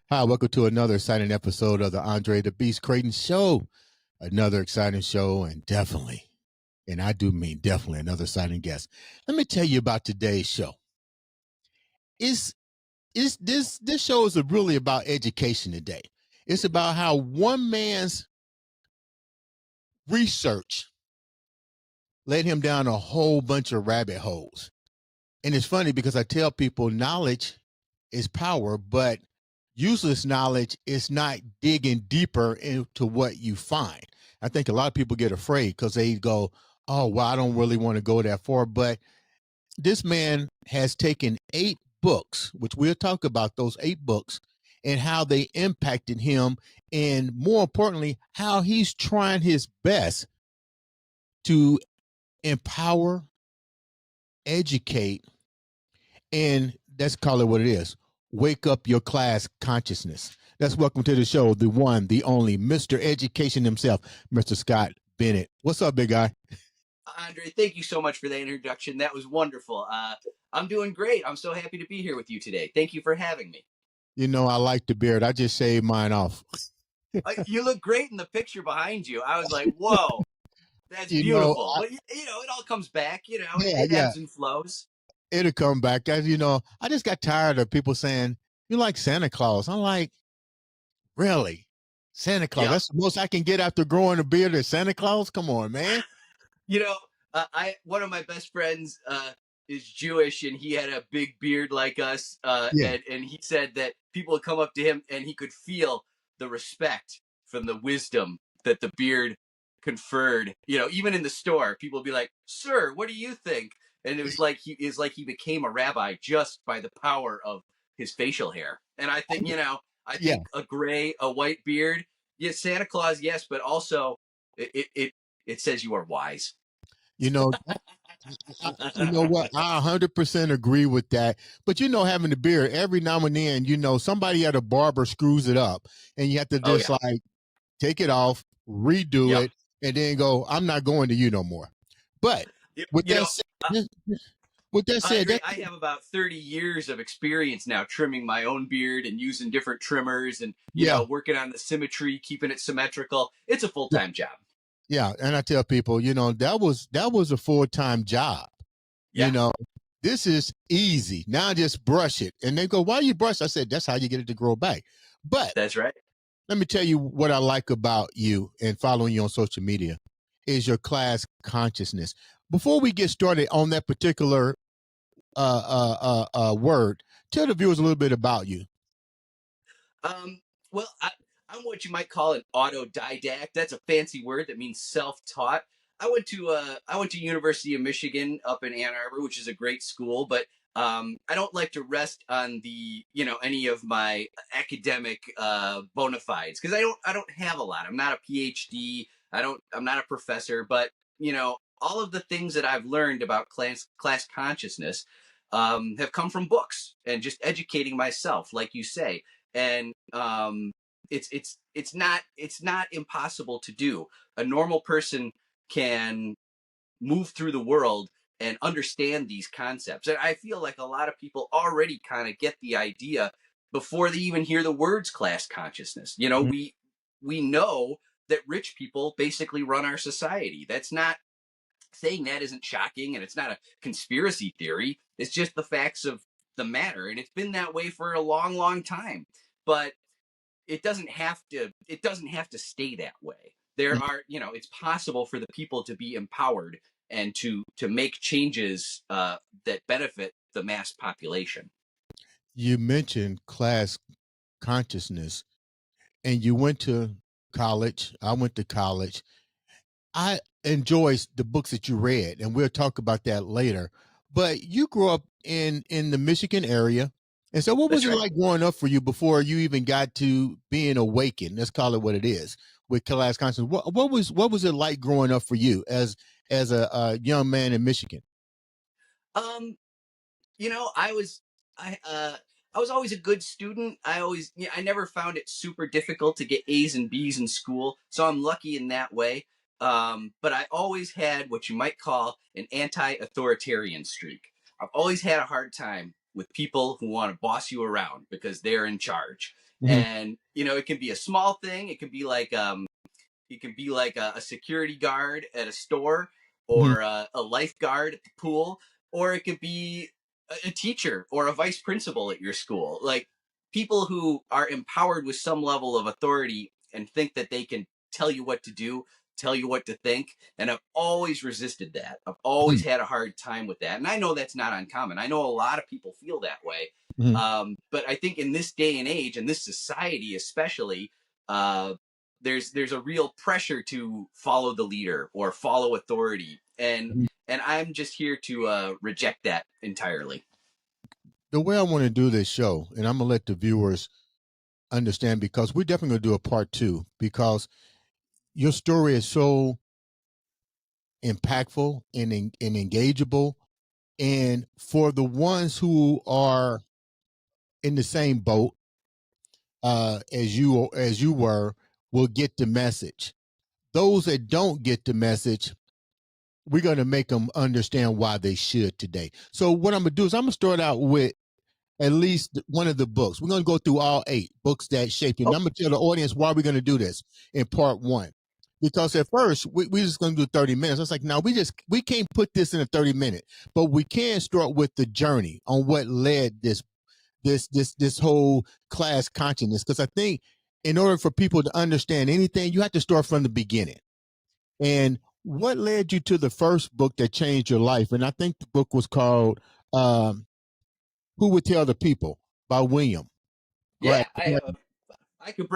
Hi, welcome to another exciting episode of the Andre The Beast Crayton Show. Another exciting show, and definitely, and I do mean definitely, another exciting guest. Let me tell you about today's show. Is this show is really about education today. It's about how one man's research led him down a whole bunch of rabbit holes. And it's funny because I tell people knowledge is power, but useless knowledge is not digging deeper into what you find. I think a lot of people get afraid because they go, oh, well, I don't really want to go that far. But this man has taken 8 books, which we'll talk about those 8 books and how they impacted him. And more importantly, how he's trying his best to empower, educate, and let's call it what it is. Wake up your class consciousness. Let's welcome to the show the one, the only, Mr. Education himself, Mr. Scott Bennett. What's up, big guy? Andre, thank you so much for that introduction. That was wonderful. I'm doing great. I'm so happy to be here with you today. Thank you for having me. You know, I like the beard. I just shaved mine off. You look great in the picture behind you. I was like, whoa, that's You know, beautiful. But, it all comes back. yeah, It yeah, ebbs and flows. it'll come back. As you know, I just got tired of people saying, you like Santa Claus. I'm like, really? Santa Claus? Yep. That's the most I can get after growing a beard is Santa Claus? Come on, man. You know, one of my best friends is Jewish, and he had a big beard like us. Yeah. And he said that people would come up to him, and he could feel the respect from the wisdom that the beard conferred. Even in the store, people would be like, "Sir, what do you think?" And it was like he became a rabbi just by the power of his facial hair. And I Yeah. think a white beard, yes, Santa Claus, yes, but also it says you are wise. You know, you know what? I 100% agree with that. But you know, having the beard every now and then, you know, somebody at a barber screws it up, and you have to Oh just yeah. like take it off, redo Yep. it, and then go. I'm not going to you no more. But with You that know, uh, said, with that said, Andre, that I have about 30 years of experience now trimming my own beard and using different trimmers and, yeah, working on the symmetry, keeping it symmetrical. It's a yeah, full-time job. yeah. And I tell people, you know, that was a full-time job. You Yeah, know, this is easy. Now just brush it, and they go, "Why you brush?" I said, "That's how you get it to grow back." But that's right. let me tell you what I like about you and following you on social media is your class consciousness. Before we get started on that particular word, tell the viewers a little bit about you. Well, I'm what you might call an autodidact. That's a fancy word that means self-taught. I went to University of Michigan up in Ann Arbor, which is a great school, but I don't like to rest on any of my academic bona fides because I don't have a lot. I'm not a PhD. I'm not a professor, but all of the things that I've learned about class consciousness have come from books and just educating myself, like you say. And it's not impossible to do. A normal person can move through the world and understand these concepts. And I feel like a lot of people already kind of get the idea before they even hear the words class consciousness. We know that rich people basically run our society. That's not saying that isn't shocking, and it's not a conspiracy theory. It's just the facts of the matter, and it's been that way for a long, long time. But it doesn't have to stay that way. It's possible for the people to be empowered and to make changes that benefit the mass population. You mentioned class consciousness, and you went to college. I went to college. I enjoy the books that you read, and we'll talk about that later. But you grew up in the Michigan area, and so what was That's it right. like growing up for you before you even got to being awakened? Let's call it what it is with class consciousness. What was it like growing up for you as a young man in Michigan? Um, I was always a good student. I never found it super difficult to get A's and B's in school, so I'm lucky in that way. But I always had what you might call an anti-authoritarian streak. I've always had a hard time with people who want to boss you around because they're in charge. Mhm. And it can be a small thing. It can be like a security guard at a store, Mhm. or a lifeguard at the pool, or it could be a teacher or a vice principal at your school. Like, people who are empowered with some level of authority and think that they can tell you what to do, tell you what to think. And I've always resisted that. I've always Mhm. had a hard time with that. And I know that's not uncommon. I know a lot of people feel that way. Mhm. But I think in this day and age, and this society especially, uh, there's a real pressure to follow the leader or follow authority, Mhm. and I'm just here to reject that entirely. The way I want to do this show, and I'm gonna let the viewers understand, because we're definitely gonna do a part two, because your story is so impactful and engageable, and for the ones who are in the same boat as you were, will get the message. Those that don't get the message, we're going to make them understand why they should today. So what I'm going to do is I'm going to start out with at least one of the books. We're going to go through all 8 books that shaped you. And Oh, I'm going to tell the audience why we're going to do this in part 1. Because at first we just going to do 30 minutes. I was like, no, we can't put this in a 30-minute, but we can start with the journey on what led this whole class consciousness. Because I think in order for people to understand anything, you have to start from the beginning. And what led you to the first book that changed your life? And I think the book was called "Who Would Tell the People" by William. Right. yeah, I could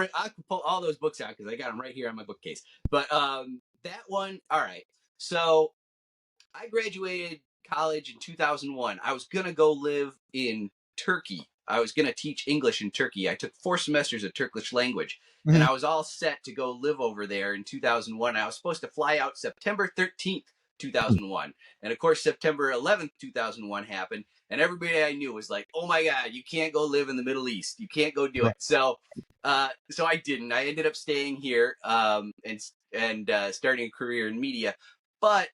pull all those books out because I got them right here on my bookcase. But that one, all right. So I graduated college in 2001. I was going to go live in Turkey. I was going to teach English in Turkey. I took 4 semesters of Turkish language, and Mm-hmm. I was all set to go live over there in 2001. I was supposed to fly out September 13th, 2001. And of course, September 11th, 2001 happened, and everybody I knew was like, "Oh my God, you can't go live in the Middle East. You can't go do Right. it." So I didn't. I ended up staying here, and starting a career in media. But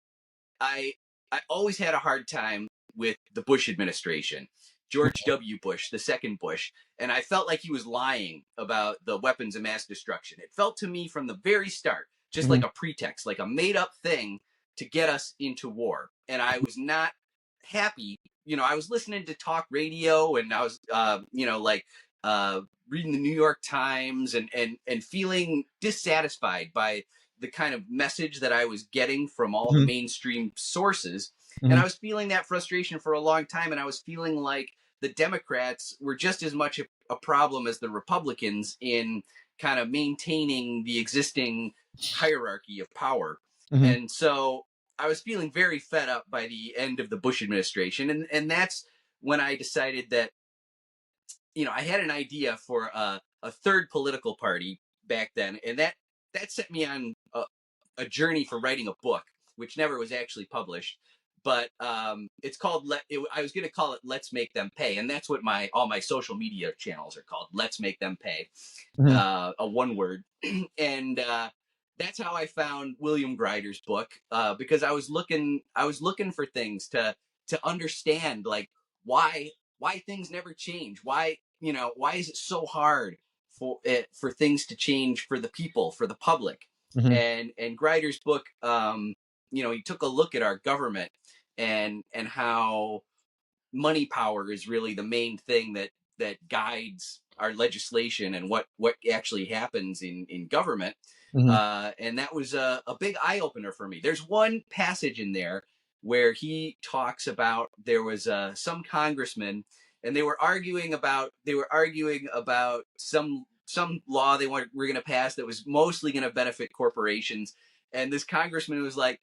I I always had a hard time with the Bush administration, George W. Bush, the second Bush, and I felt like he was lying about the weapons of mass destruction. It felt to me from the very start just Mm-hmm. like a pretext, like a made up thing to get us into war. And I was not happy. I was listening to talk radio, and I was, uh, reading the New York Times, and feeling dissatisfied by the kind of message that I was getting from all the Mm-hmm. mainstream sources. And Mm-hmm. I was feeling that frustration for a long time. And I was feeling like the Democrats were just as much a problem as the Republicans in kind of maintaining the existing hierarchy of power. Mm-hmm. And so I was feeling very fed up by the end of the Bush administration. And that's when I decided that, I had an idea for a third political party back then. And that set me on a journey for writing a book, which never was actually published. But it's called. I was going to call it "Let's Make Them Pay," and that's what all my social media channels are called. Let's Make Them Pay, Mm-hmm. a one word, and that's how I found William Greider's book, because I was looking. I was looking for things to understand, like why things never change. Why is it so hard for things to change for the people, for the public? Mm-hmm. And Greider's book, he took a look at our government, and how money power is really the main thing that guides our legislation and what actually happens in government. Mm-hmm. And that was a big eye opener for me. There's one passage in there where he talks about there was some congressman, and they were arguing about some law they were going to pass that was mostly going to benefit corporations. And this congressman was like,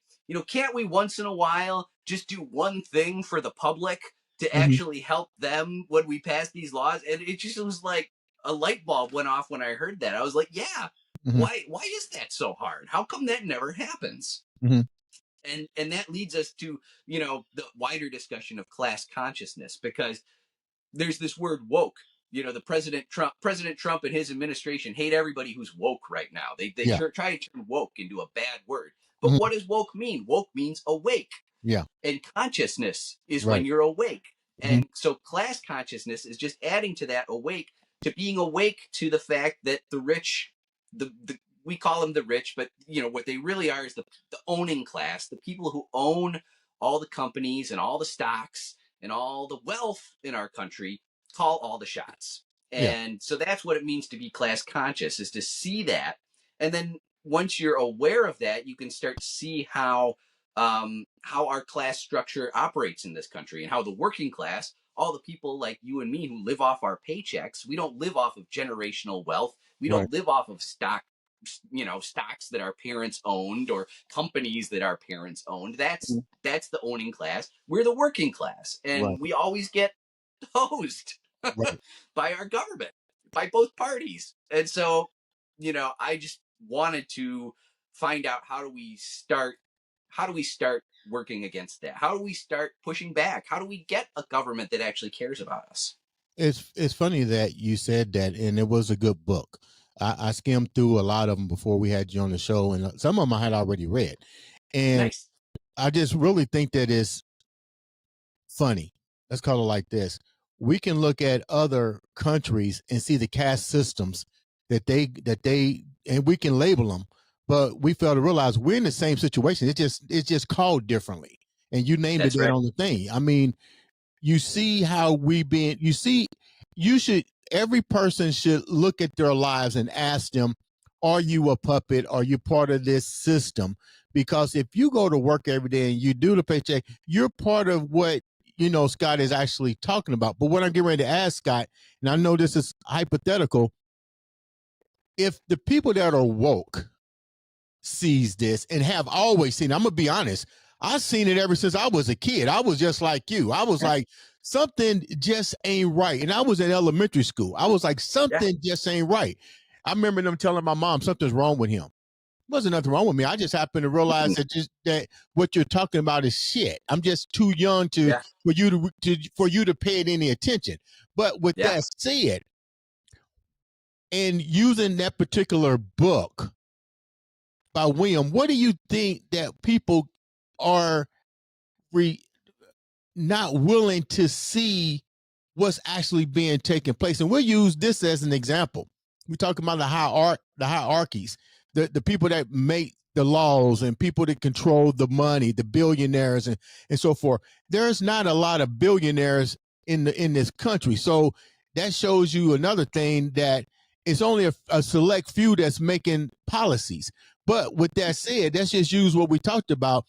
can't we once in a while just do one thing for the public to Mm-hmm. actually help them when we pass these laws? And it just was like a light bulb went off when I heard that. I was like, yeah, Mm-hmm. why is that so hard? How come that never happens? Mm-hmm. And that leads us to, the wider discussion of class consciousness, because there's this word woke. The President Trump and his administration hate everybody who's woke right now. They Yeah. try to turn woke into a bad word. But Mm-hmm. what does woke mean? Woke means awake. Yeah. And consciousness is when Right. you're awake. Mm-hmm. And so class consciousness is just adding to that awake, to being awake to the fact that the rich, the we call them the rich, but what they really are is the owning class, the people who own all the companies and all the stocks and all the wealth in our country call all the shots. Yeah. And so that's what it means to be class conscious, is to see that. And then once you're aware of that, you can start to see how our class structure operates in this country, and how the working class, all the people like you and me who live off our paychecks, we don't live off of generational wealth. We Right. don't live off of stocks that our parents owned, or companies that our parents owned. That's the owning class. We're the working class, Right. and we always get hosed Right. by our government, by both parties. And so, I just wanted to find out, how do we start working against that? How do we start pushing back? How do we get a government that actually cares about us? It's funny that you said that, and it was a good book. I skimmed through a lot of them before we had you on the show, and some of them I had already read. And Nice. I just really think that it's funny. Let's call it like this. We can look at other countries and see the caste systems that they and we can label them, but we fail to realize we're in the same situation. It's just called differently. And you named it That's that right. on the thing. I mean, you see how you should every person should look at their lives and ask them, are you a puppet? Are you part of this system? Because if you go to work every day and you do the paycheck, you're part of what Scott is actually talking about. But what I'm getting ready to ask Scott, and I know this is hypothetical, if the people that are woke sees this and have always seen it, I'm gonna be honest, I've seen it ever since I was a kid. I was just like you. I was Yeah. like, something just ain't right. And I was in elementary school. I was like, Yeah. something just ain't right. I remember them telling my mom something's wrong with him. Wasn't nothing wrong with me. I just happened to realize Mhm. that what you're talking about is shit. I'm just too young Yeah. for you to pay it any attention. But with Yeah. that said, and using that particular book by William, what do you think that people are re- not willing to see what's actually being taken place? And we'll use this as an example. We talk about the hierarchies, the people that make the laws and people that control the money, the billionaires and so forth. There's not a lot of billionaires in this country. So that shows you another thing, that it's only a select few that's making policies. But with that said, let's just use what we talked about.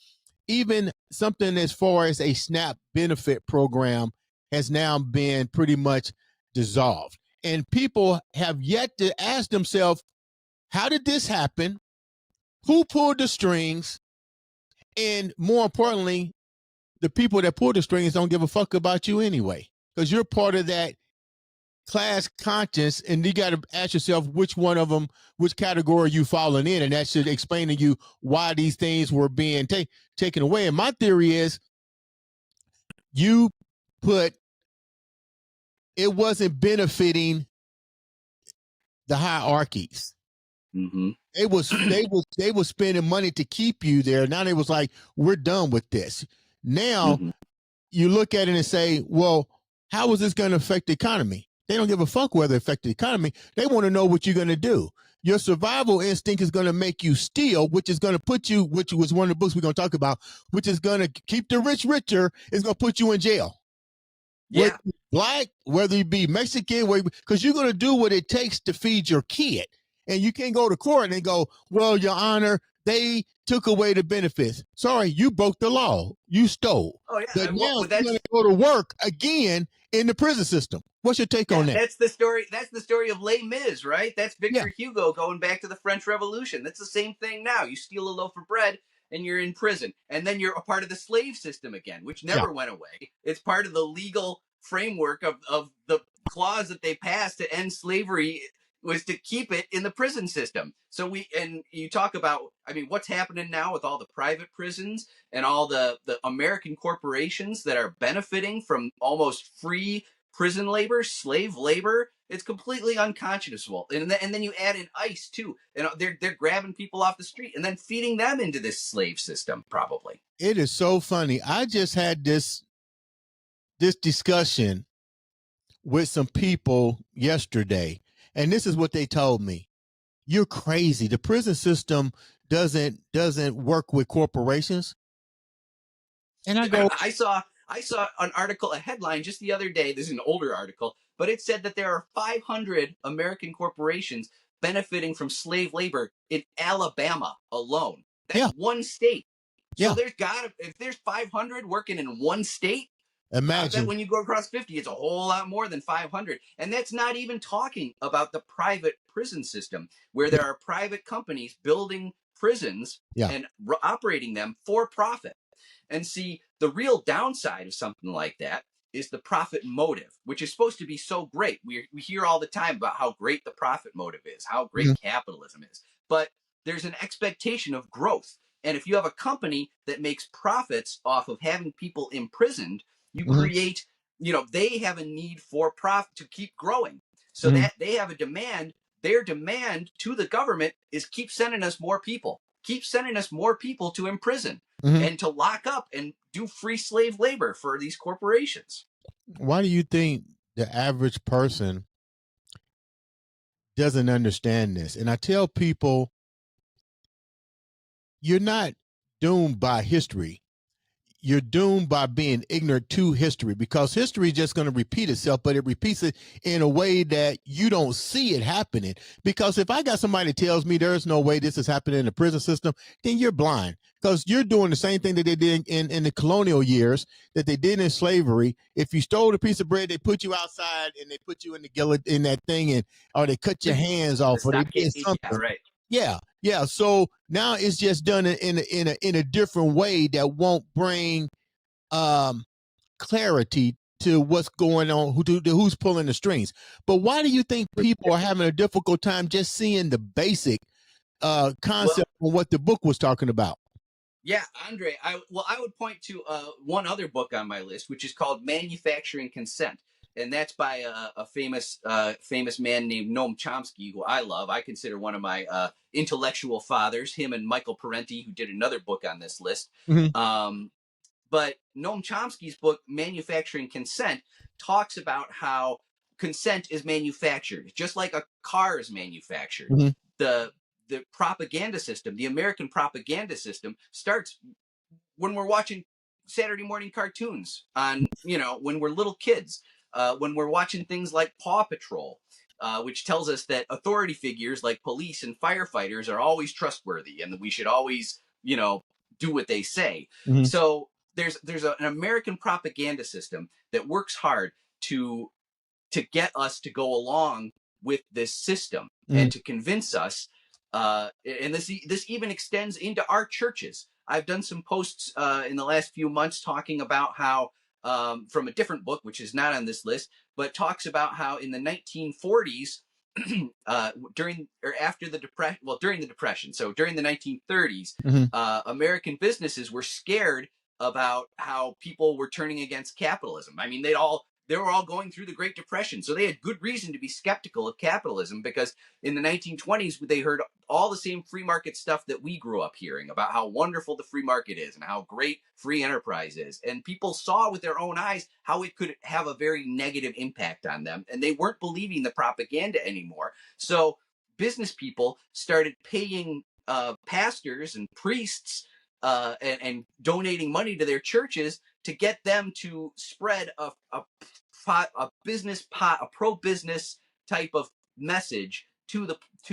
Even something as far as a SNAP benefit program has now been pretty much dissolved. And people have yet to ask themselves, how did this happen? Who pulled the strings? And more importantly, the people that pull the strings don't give a fuck about you anyway, because you're part of that class conscience, and you got to ask yourself which one of them, which category you falling in, and that should explain to you why these things were being taken away. And my theory is, you put it wasn't benefiting the hierarchies. Mm-hmm. They was spending money to keep you there. Now they was like, we're done with this. Now Mm-hmm. you look at it and say, well, how is this going to affect the economy? They don't give a fuck whether it affects the economy. They want to know what you're going to do. Your survival instinct is going to make you steal, which is going to put you, which was one of the books we're going to talk about, which is going to keep the rich richer, is going to put you in jail. Whether Yeah. you black, whether you be Mexican, because you're going to do what it takes to feed your kid. And you can't go to court and go, well, Your Honor, they took away the benefits. Sorry, you broke the law. You stole. Oh yeah. But And now well, you're going that's to go to work again in the prison system. What's your take on Yeah, that? that's the story. That's the story of Les Mis, right? That's Yeah, Victor Hugo going back to the French Revolution. That's the same thing now. You steal a loaf of bread and you're in prison, and then you're a part of the slave system again, which yeah. never went away. It's part of the legal framework of the clause that they passed to end slavery, was to keep it in the prison system. So you talk about, I mean, what's happening now with all the private prisons and all the American corporations that are benefiting from almost free prison labor, slave labor. It's completely unconscionable. And then you add in ICE too, and they're grabbing people off the street and then feeding them into this slave system, probably. It is so funny. I just had this discussion with some people yesterday, and this is what they told me. You're crazy. The prison system doesn't work with corporations. And I go, I saw an article, a headline just the other day. This is an older article, but it said that there are 500 American corporations benefiting from slave labor in Alabama alone. That's yeah, one state. So yeah. if there's 500 working in one state, I bet Imagine. when you go across 50, it's a whole lot more than 500. And that's not even talking about the private prison system, where Yeah, there are private companies building prisons yeah. and operating them for profit. And see, the real downside of something like that is the profit motive, which is supposed to be so great. We hear all the time about how great the profit motive is, how great Mhm, capitalism is. But there's an expectation of growth. And if you have a company that makes profits off of having people imprisoned, you mhm, create, they have a need for profit to keep growing. So mhm, that they have a demand. Their demand to the government is keep sending us more people, keep sending us more people to imprison mhm. and to lock up and do free slave labor for these corporations. Why do you think the average person doesn't understand this? And I tell people, you're not doomed by history. You're doomed by being ignorant to history, because history is just going to repeat itself, but it repeats it in a way that you don't see it happening. Because if I got somebody that tells me there's no way this is happening in the prison system, then you're blind, because you're doing the same thing that they did in the colonial years, that they did in slavery. If you stole a piece of bread, they put you outside and they put you in the gillet in that thing, and or they cut your hands The off, or they stockade, did yeah, something. right. Yeah, yeah. So now it's just done in a different way that won't bring um clarity to what's going on, who's pulling the strings. But why do you think people are having a difficult time just seeing the basic Well, concept of what the book was talking about? yeah, Andre. I would point to one other book on my list, which is called Manufacturing Consent, and that's by a famous man named Noam Chomsky, who I love. I consider one of my intellectual fathers. Him and Michael Parenti, who did another book on this list. Mm-hmm, Um, But Noam Chomsky's book, Manufacturing Consent, talks about how consent is manufactured, just like a car is manufactured. mm-hmm, The the propaganda system, the American propaganda system, starts when we're watching Saturday morning cartoons on, when we're little kids, when we're watching things like Paw Patrol, which tells us that authority figures like police and firefighters are always trustworthy and that we should always, do what they say. mm-hmm, So an American propaganda system that works hard to get us to go along with this system mm-hmm, and to convince us. And this even extends into our churches. I've done some posts in the last few months talking about how, from a different book, which is not on this list, but talks about how in the 1940s, during or after the depression, well, during the depression, so during the 1930s, mm-hmm, American businesses were scared about how people were turning against capitalism. I mean, they were all going through the Great Depression, so they had good reason to be skeptical of capitalism, because in the 1920s they heard all the same free market stuff that we grew up hearing about how wonderful the free market is and how great free enterprise is, and people saw with their own eyes how it could have a very negative impact on them, and they weren't believing the propaganda anymore. So business people started paying pastors and priests and donating money to their churches to get them to spread a business pot, a pro business type of message to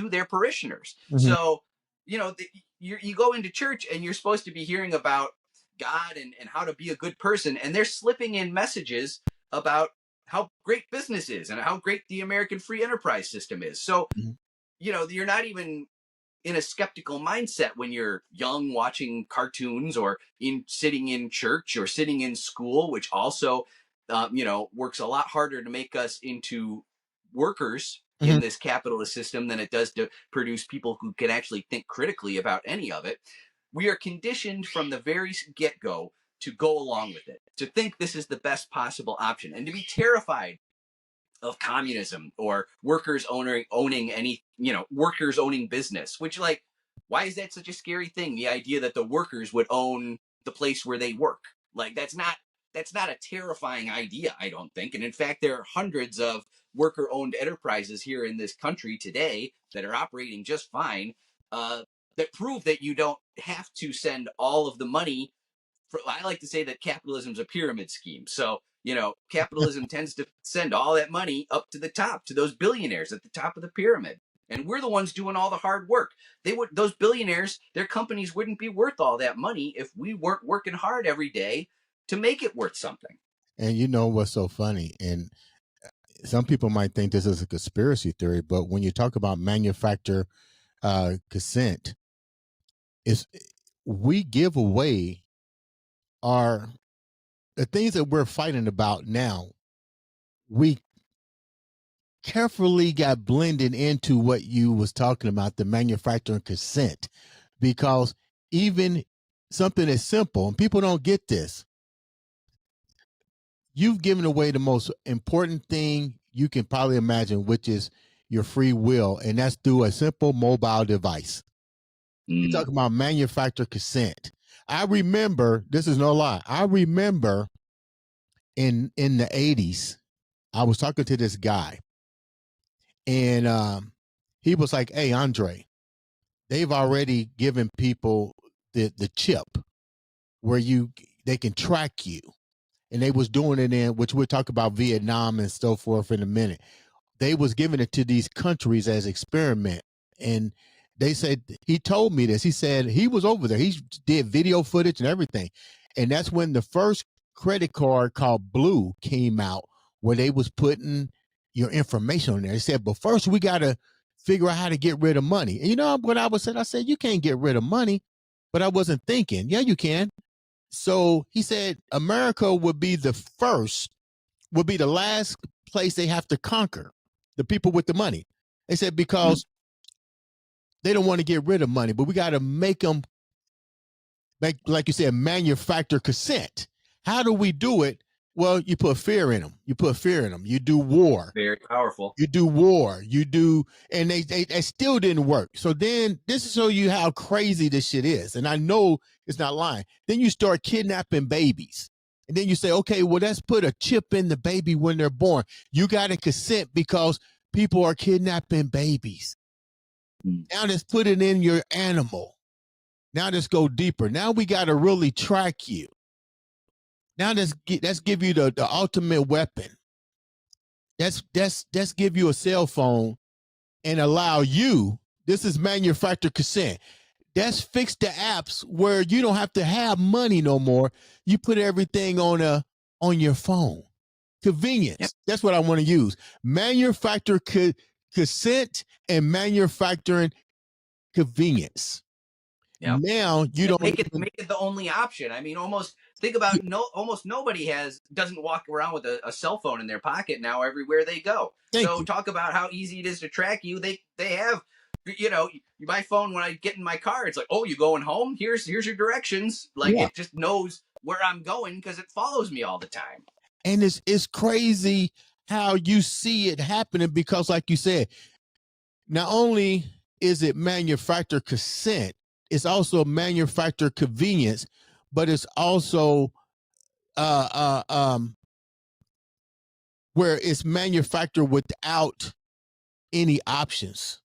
their parishioners. mm-hmm, So, you go into church and you're supposed to be hearing about God and how to be a good person, and they're slipping in messages about how great business is and how great the American free enterprise system is. So, mm-hmm, you're not even in a skeptical mindset when you're young watching cartoons or in sitting in church or sitting in school, which also works a lot harder to make us into workers mm-hmm. in this capitalist system than it does to produce people who can actually think critically about any of it. We are conditioned from the very get-go to go along with it, to think this is the best possible option, and to be terrified of communism or workers owning any, workers owning business, which, like, why is that such a scary thing? The idea that the workers would own the place where they work. Like, that's not that's not a terrifying idea, I don't think. And in fact, there are hundreds of worker-owned enterprises here in this country today that are operating just fine, that prove that you don't have to send all of the money. I like to say that capitalism's a pyramid scheme. So, capitalism tends to send all that money up to the top, to those billionaires at the top of the pyramid. And we're the ones doing all the hard work. Those billionaires, their companies wouldn't be worth all that money if we weren't working hard every day to make it worth something. And you know what's so funny? And some people might think this is a conspiracy theory, but when you talk about manufacturer consent, is we give away our the things that we're fighting about now. We carefully got blended into what you was talking about, the manufacturing consent, because even something as simple, and people don't get this, you've given away the most important thing you can probably imagine, which is your free will, and that's through a simple mobile device. You're talking about manufacturer consent. I remember, this is no lie, I remember in the 80s, I was talking to this guy, and he was like, "Hey, Andre, they've already given people the chip where they can track you." And they was doing it in, which we'll talk about Vietnam and so forth in a minute. They was giving it to these countries as experiment. And they said, he told me this, he said he was over there. He did video footage and everything. And that's when the first credit card called Blue came out, where they was putting your information on there. They said, but first we got to figure out how to get rid of money. And you know what I was saying? I said, you can't get rid of money. But I wasn't thinking, yeah, you can. So he said America would be the last place they have to conquer, the people with the money. They said because they don't want to get rid of money, but we got to make them, like you said, manufacture consent. How do we do it? Well, you put fear in them. You put fear in them. You do war. Very powerful. You do war. You do, and they still didn't work. So then this is show you how crazy this shit is. And I know it's not lying. Then you start kidnapping babies. And then you say, okay, well, let's put a chip in the baby when they're born. You got to consent because people are kidnapping babies. Now let's put it in your animal. Now let's go deeper. Now we got to really track you. Now let's give you the ultimate weapon. Let's give you a cell phone and allow you. This is manufacturer consent. Let's fix the apps where you don't have to have money no more. You put everything on your phone. Convenience. Yep. That's what I want to use. Manufacturer consent and manufacturing convenience. Yep. Now you don't make it the only option. I mean, almost think about almost nobody doesn't walk around with a cell phone in their pocket now everywhere they go. So talk about how easy it is to track you. They have, my phone, when I get in my car, it's like, oh, you going home? Here's your directions. Like it just knows where I'm going because it follows me all the time. And it's crazy how you see it happening because, like you said, not only is it manufacturer consent, it's also manufacturer convenience, but it's also where it's manufactured without any options.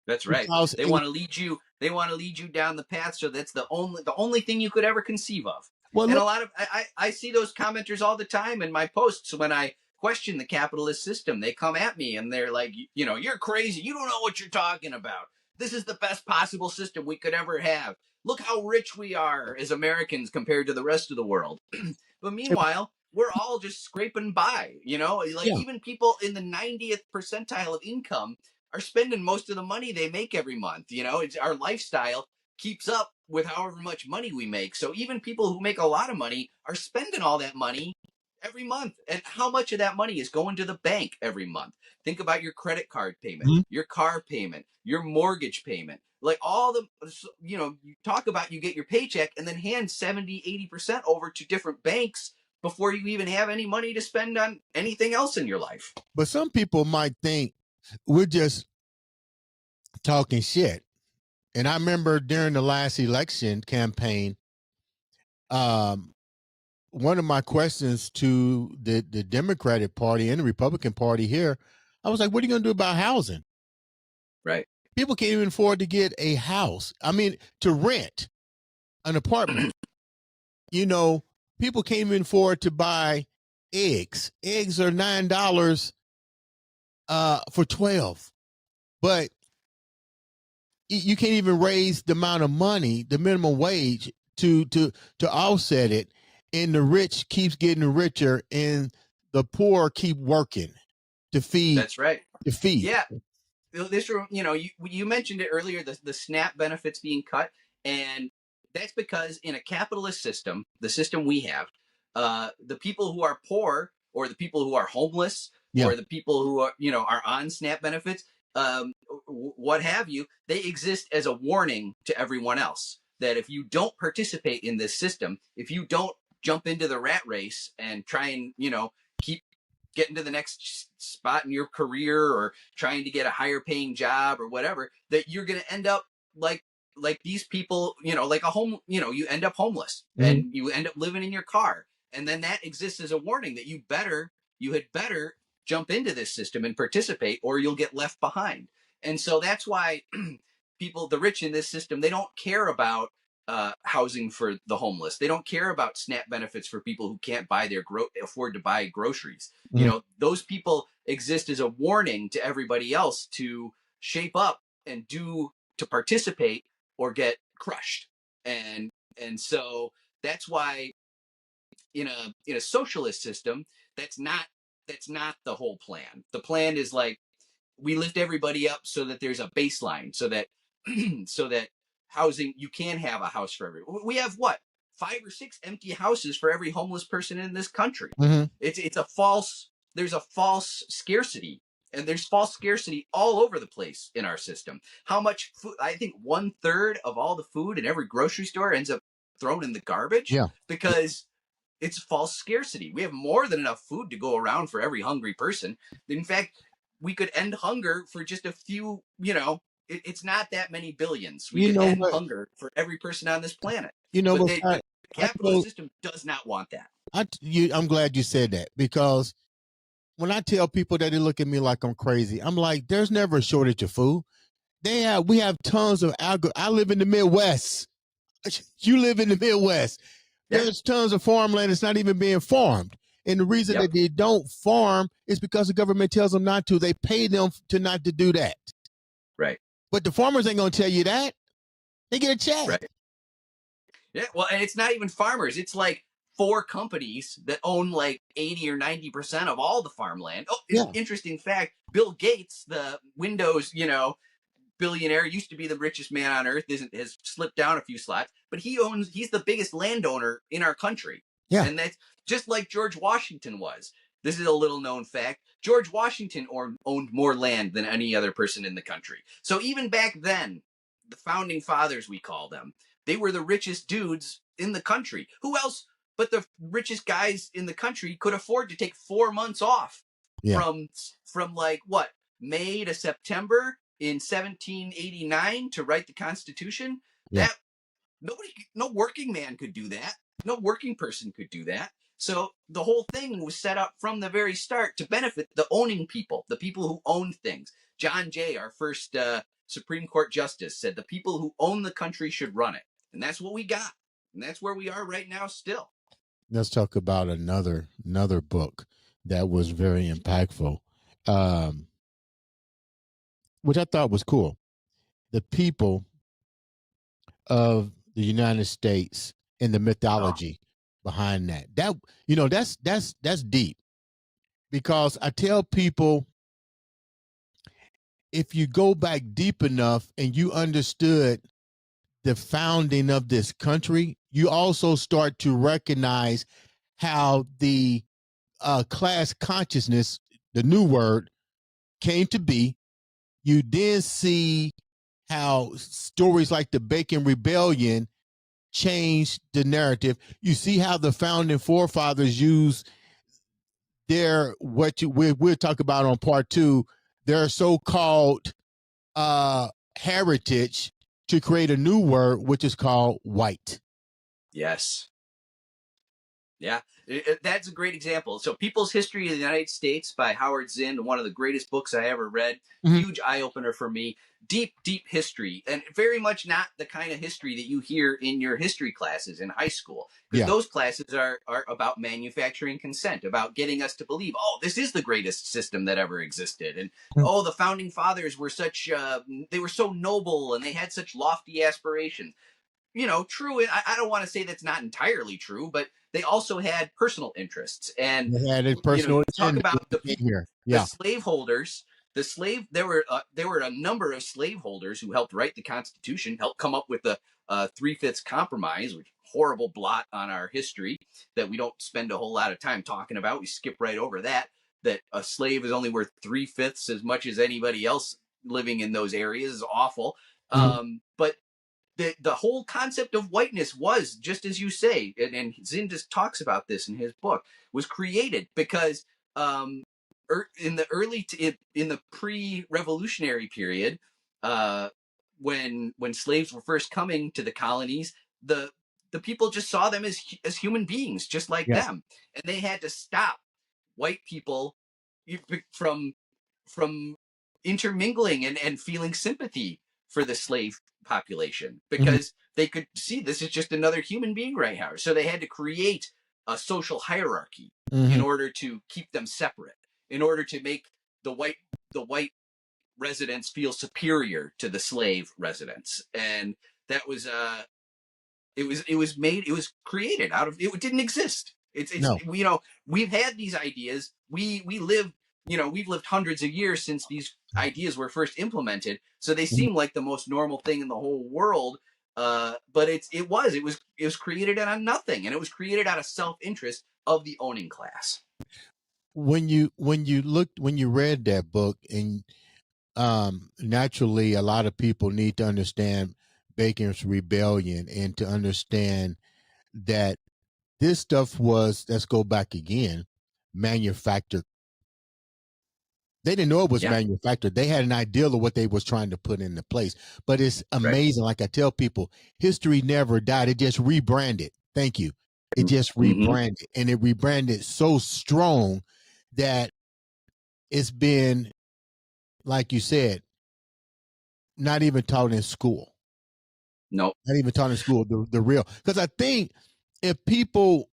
That's right. Because they want to lead you. They want to lead you down the path. So that's the only thing you could ever conceive of. Well, and a lot of I see those commenters all the time in my posts when I question the capitalist system. They come at me and they're like, you're crazy. You don't know what you're talking about. This is the best possible system we could ever have. Look how rich we are as Americans compared to the rest of the world. But meanwhile, we're all just scraping by, even people in the 90th percentile of income are spending most of the money they make every month. It's our lifestyle keeps up with however much money we make. So even people who make a lot of money are spending all that money every month. And how much of that money is going to the bank every month? Think about your credit card payment, your car payment, your mortgage payment, like all the, you talk about, you get your paycheck and then hand 70, 80% over to different banks before you even have any money to spend on anything else in your life. But some people might think we're just talking shit. And I remember during the last election campaign, one of my questions to the Democratic Party and the Republican Party here, I was like, what are you going to do about housing? Right. People can't even afford to get a house. I mean, to rent an apartment. You know, people can't even afford to buy eggs. Eggs are $9 for 12. But you can't even raise the amount of money, the minimum wage, to offset it, and the rich keeps getting richer and the poor keep working to feed. That's right. To feed. Yeah. This, you mentioned it earlier, the SNAP benefits being cut, and that's because in a capitalist system, the system we have, the people who are poor or the people who are homeless or the people who are on SNAP benefits, what have you, they exist as a warning to everyone else that if you don't participate in this system, if you don't jump into the rat race and try and keep getting to the next spot in your career or trying to get a higher paying job or whatever, that you're going to end up like these people, like a home, you end up homeless and you end up living in your car. And then that exists as a warning that you had better jump into this system and participate or you'll get left behind. And so that's why people, the rich in this system, they don't care about housing for the homeless. They don't care about SNAP benefits for people who can't afford to buy groceries. Those people exist as a warning to everybody else to shape up and to participate or get crushed. And so that's why in a socialist system, that's not the whole plan. The plan is like we lift everybody up so that there's a baseline, so that so that housing, you can have a house for everyone. We have what, 5 or 6 empty houses for every homeless person in this country. It's a false, there's a false scarcity, and there's false scarcity all over the place in our system. How much food? I think 1/3 of all the food in every grocery store ends up thrown in the garbage because it's false scarcity. We have more than enough food to go around for every hungry person. In fact, we could end hunger for just a few, it's not that many billions. We could end hunger for every person on this planet. But the capitalist system does not want that. I'm glad you said that, because when I tell people that, they look at me like I'm crazy. I'm like, there's never a shortage of food. We have tons of I live in the Midwest. You live in the Midwest. There's tons of farmland that's not even being farmed. And the reason that they don't farm is because the government tells them not to. They pay them not to do that. Right. But the farmers ain't going to tell you that. They get a check. Right. Yeah. Well, and it's not even farmers. It's like 4 companies that own like 80 or 90% of all the farmland. Oh, interesting fact. Bill Gates, the Windows, billionaire, used to be the richest man on earth, has slipped down a few slots, but he's the biggest landowner in our country. Yeah. And that's just like George Washington was. This is a little known fact. George Washington owned more land than any other person in the country. So even back then, the founding fathers, we call them, they were the richest dudes in the country. Who else but the richest guys in the country could afford to take 4 months off from like what, May to September in 1789 to write the Constitution? That no working man could do that. No working person could do that. So the whole thing was set up from the very start to benefit the owning people, the people who owned things. John Jay, our first Supreme Court justice, said the people who own the country should run it. And that's what we got. And that's where we are right now still. Let's talk about another book that was very impactful, which I thought was cool. The People of the United States and the mythology behind that. That's deep, because I tell people, if you go back deep enough and you understood the founding of this country, you also start to recognize how the class consciousness, the new word, came to be. You then see how stories like the Bacon Rebellion changed the narrative. You see how the founding forefathers use their, we'll talk about on part 2, their so-called heritage to create a new word, which is called white. Yes. Yeah, that's a great example. So, People's History of the United States by Howard Zinn, one of the greatest books I ever read. Mhm. Huge eye opener for me. Deep, deep history, and very much not the kind of history that you hear in your history classes in high school, because Yeah. those classes are about manufacturing consent, about getting us to believe, oh, this is the greatest system that ever existed, and Mhm. oh, the founding fathers were such, they were so noble, and they had such lofty aspirations. True. I don't want to say that's not entirely true, but they also had personal interests. And They had a you personal talk agenda when about they the came people, here. the Yeah. slaveholders, there were a number of slaveholders who helped write the Constitution, helped come up with the three-fifths compromise, which horrible blot on our history that we don't spend a whole lot of time talking about. We skip right over that. That a slave is only worth three-fifths as much as anybody else living in those areas is awful. Mhm. But the whole concept of whiteness was, just as you say, and Zinn just talks about this in his book, was created because um, in the in the pre-revolutionary period, uh, when slaves were first coming to the colonies, the the people just saw them as human beings, just like Yeah. them, and they had to stop white people from from intermingling and feeling sympathy for the slave population, Mhm. because they could see this is just another human being right here. So they had to create a social hierarchy in Mhm. order to keep them separate, in order to make the white residents feel superior to the slave residents. And that was it was created out of, it didn't exist. It's No. we've had these ideas. We live, we've lived hundreds of years since these ideas were first implemented, so they Mhm. seem like the most normal thing in the whole world. But it was created out of nothing, and it was created out of self-interest of the owning class. When you read that book, and naturally a lot of people need to understand Bacon's rebellion and to understand that this stuff was, let's go back again, manufactured. They didn't know it was Yeah. manufactured. They had an idea of what they was trying to put into place. But it's Right. amazing. Like I tell people, history never died. It just rebranded. Thank you. It just Mm-hmm. rebranded. And it rebranded so strong that it's been, like you said, not even taught in school. Nope. Not even taught in school, the real. Because I think if people,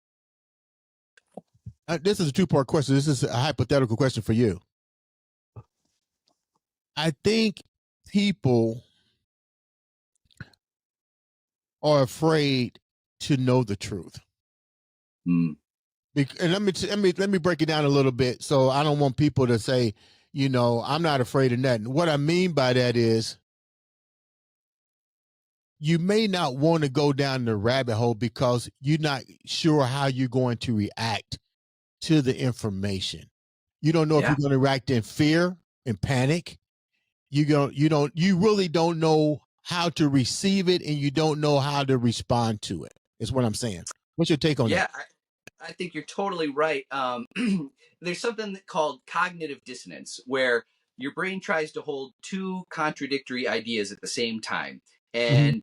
this is a two-part question. This is a hypothetical question for you. I think people are afraid to know the truth. Mm. And let me break it down a little bit. So I don't want people to say, I'm not afraid of nothing. What I mean by that is you may not want to go down the rabbit hole because you're not sure how you're going to react to the information. You don't know if Yeah. you're going to react in fear and panic. You really don't know how to receive it, and you don't know how to respond to it. Is what I'm saying. What's your take on that? Yeah. I think you're totally right. There's something called cognitive dissonance, where your brain tries to hold two contradictory ideas at the same time. Mhm.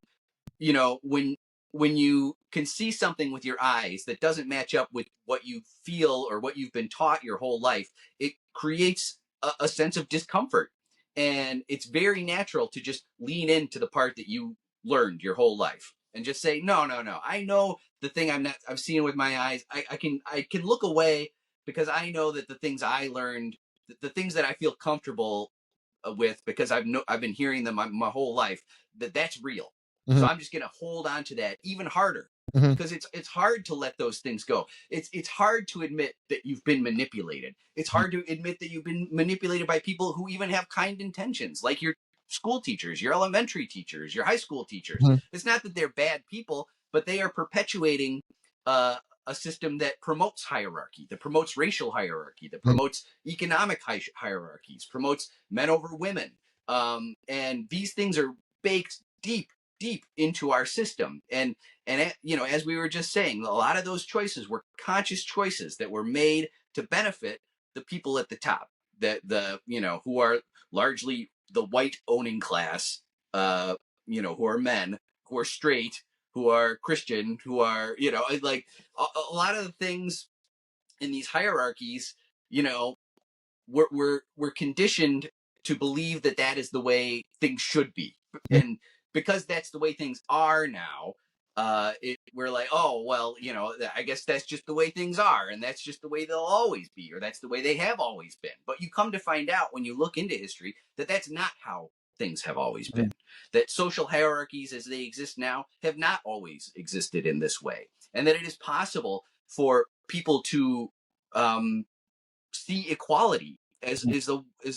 And when you can see something with your eyes that doesn't match up with what you feel or what you've been taught your whole life, it creates a sense of discomfort. And it's very natural to just lean into the part that you learned your whole life and just say, no, no, no, I know the thing I've seen with my eyes. I can look away, because I know that the things I learned, the things that I feel comfortable with, because I've been hearing them my whole life, that's real. So Mhm. I'm just going to hold on to that even harder, Mhm. because it's hard to let those things go. It's hard to admit that you've been manipulated. It's Mhm. hard to admit that you've been manipulated by people who even have kind intentions, like your school teachers, your elementary teachers, your high school teachers. Mhm. It's not that they're bad people, but they are perpetuating uh, a system that promotes hierarchy, that promotes racial hierarchy, that Mhm. promotes economic hierarchies, promotes men over women. And these things are baked deep, deep into our system. And as we were just saying, a lot of those choices were conscious choices that were made to benefit the people at the top, that who are largely the white owning class, who are men, who are straight, who are Christian, who are, like a lot of the things in these hierarchies, you know, we're conditioned to believe that that is the way things should be, and because that's the way things are now, we're like, oh well, I guess that's just the way things are, and that's just the way they'll always be, or that's the way they have always been. But you come to find out when you look into history that that's not how things have always been. That social hierarchies as they exist now have not always existed in this way, and that it is possible for people to um, see equality as is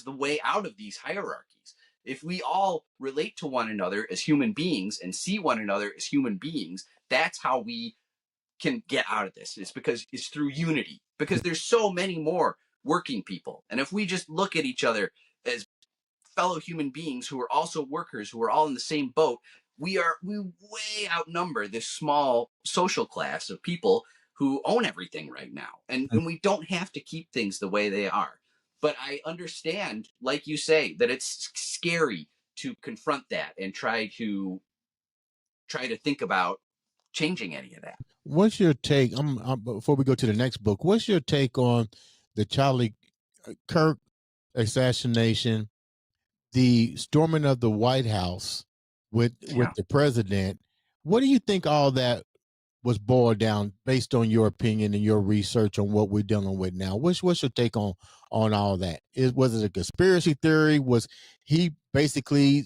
the way out of these hierarchies. If we all relate to one another as human beings and see one another as human beings, that's how we can get out of this. It's because it's through unity. Because there's so many more working people, and if we just look at each other as fellow human beings who are also workers, who are all in the same boat, we way outnumber this small social class of people who own everything right now. And we don't have to keep things the way they are. But I understand, like you say, that it's scary to confront that and try to think about changing any of that. What's your take? Before we go to the next book, what's your take on the Charlie Kirk assassination, the storming of the White House with Yeah. the president? What do you think all that was boiled down, based on your opinion and your research on what we're dealing with now? What's your take on all that? Was it a conspiracy theory? Was he basically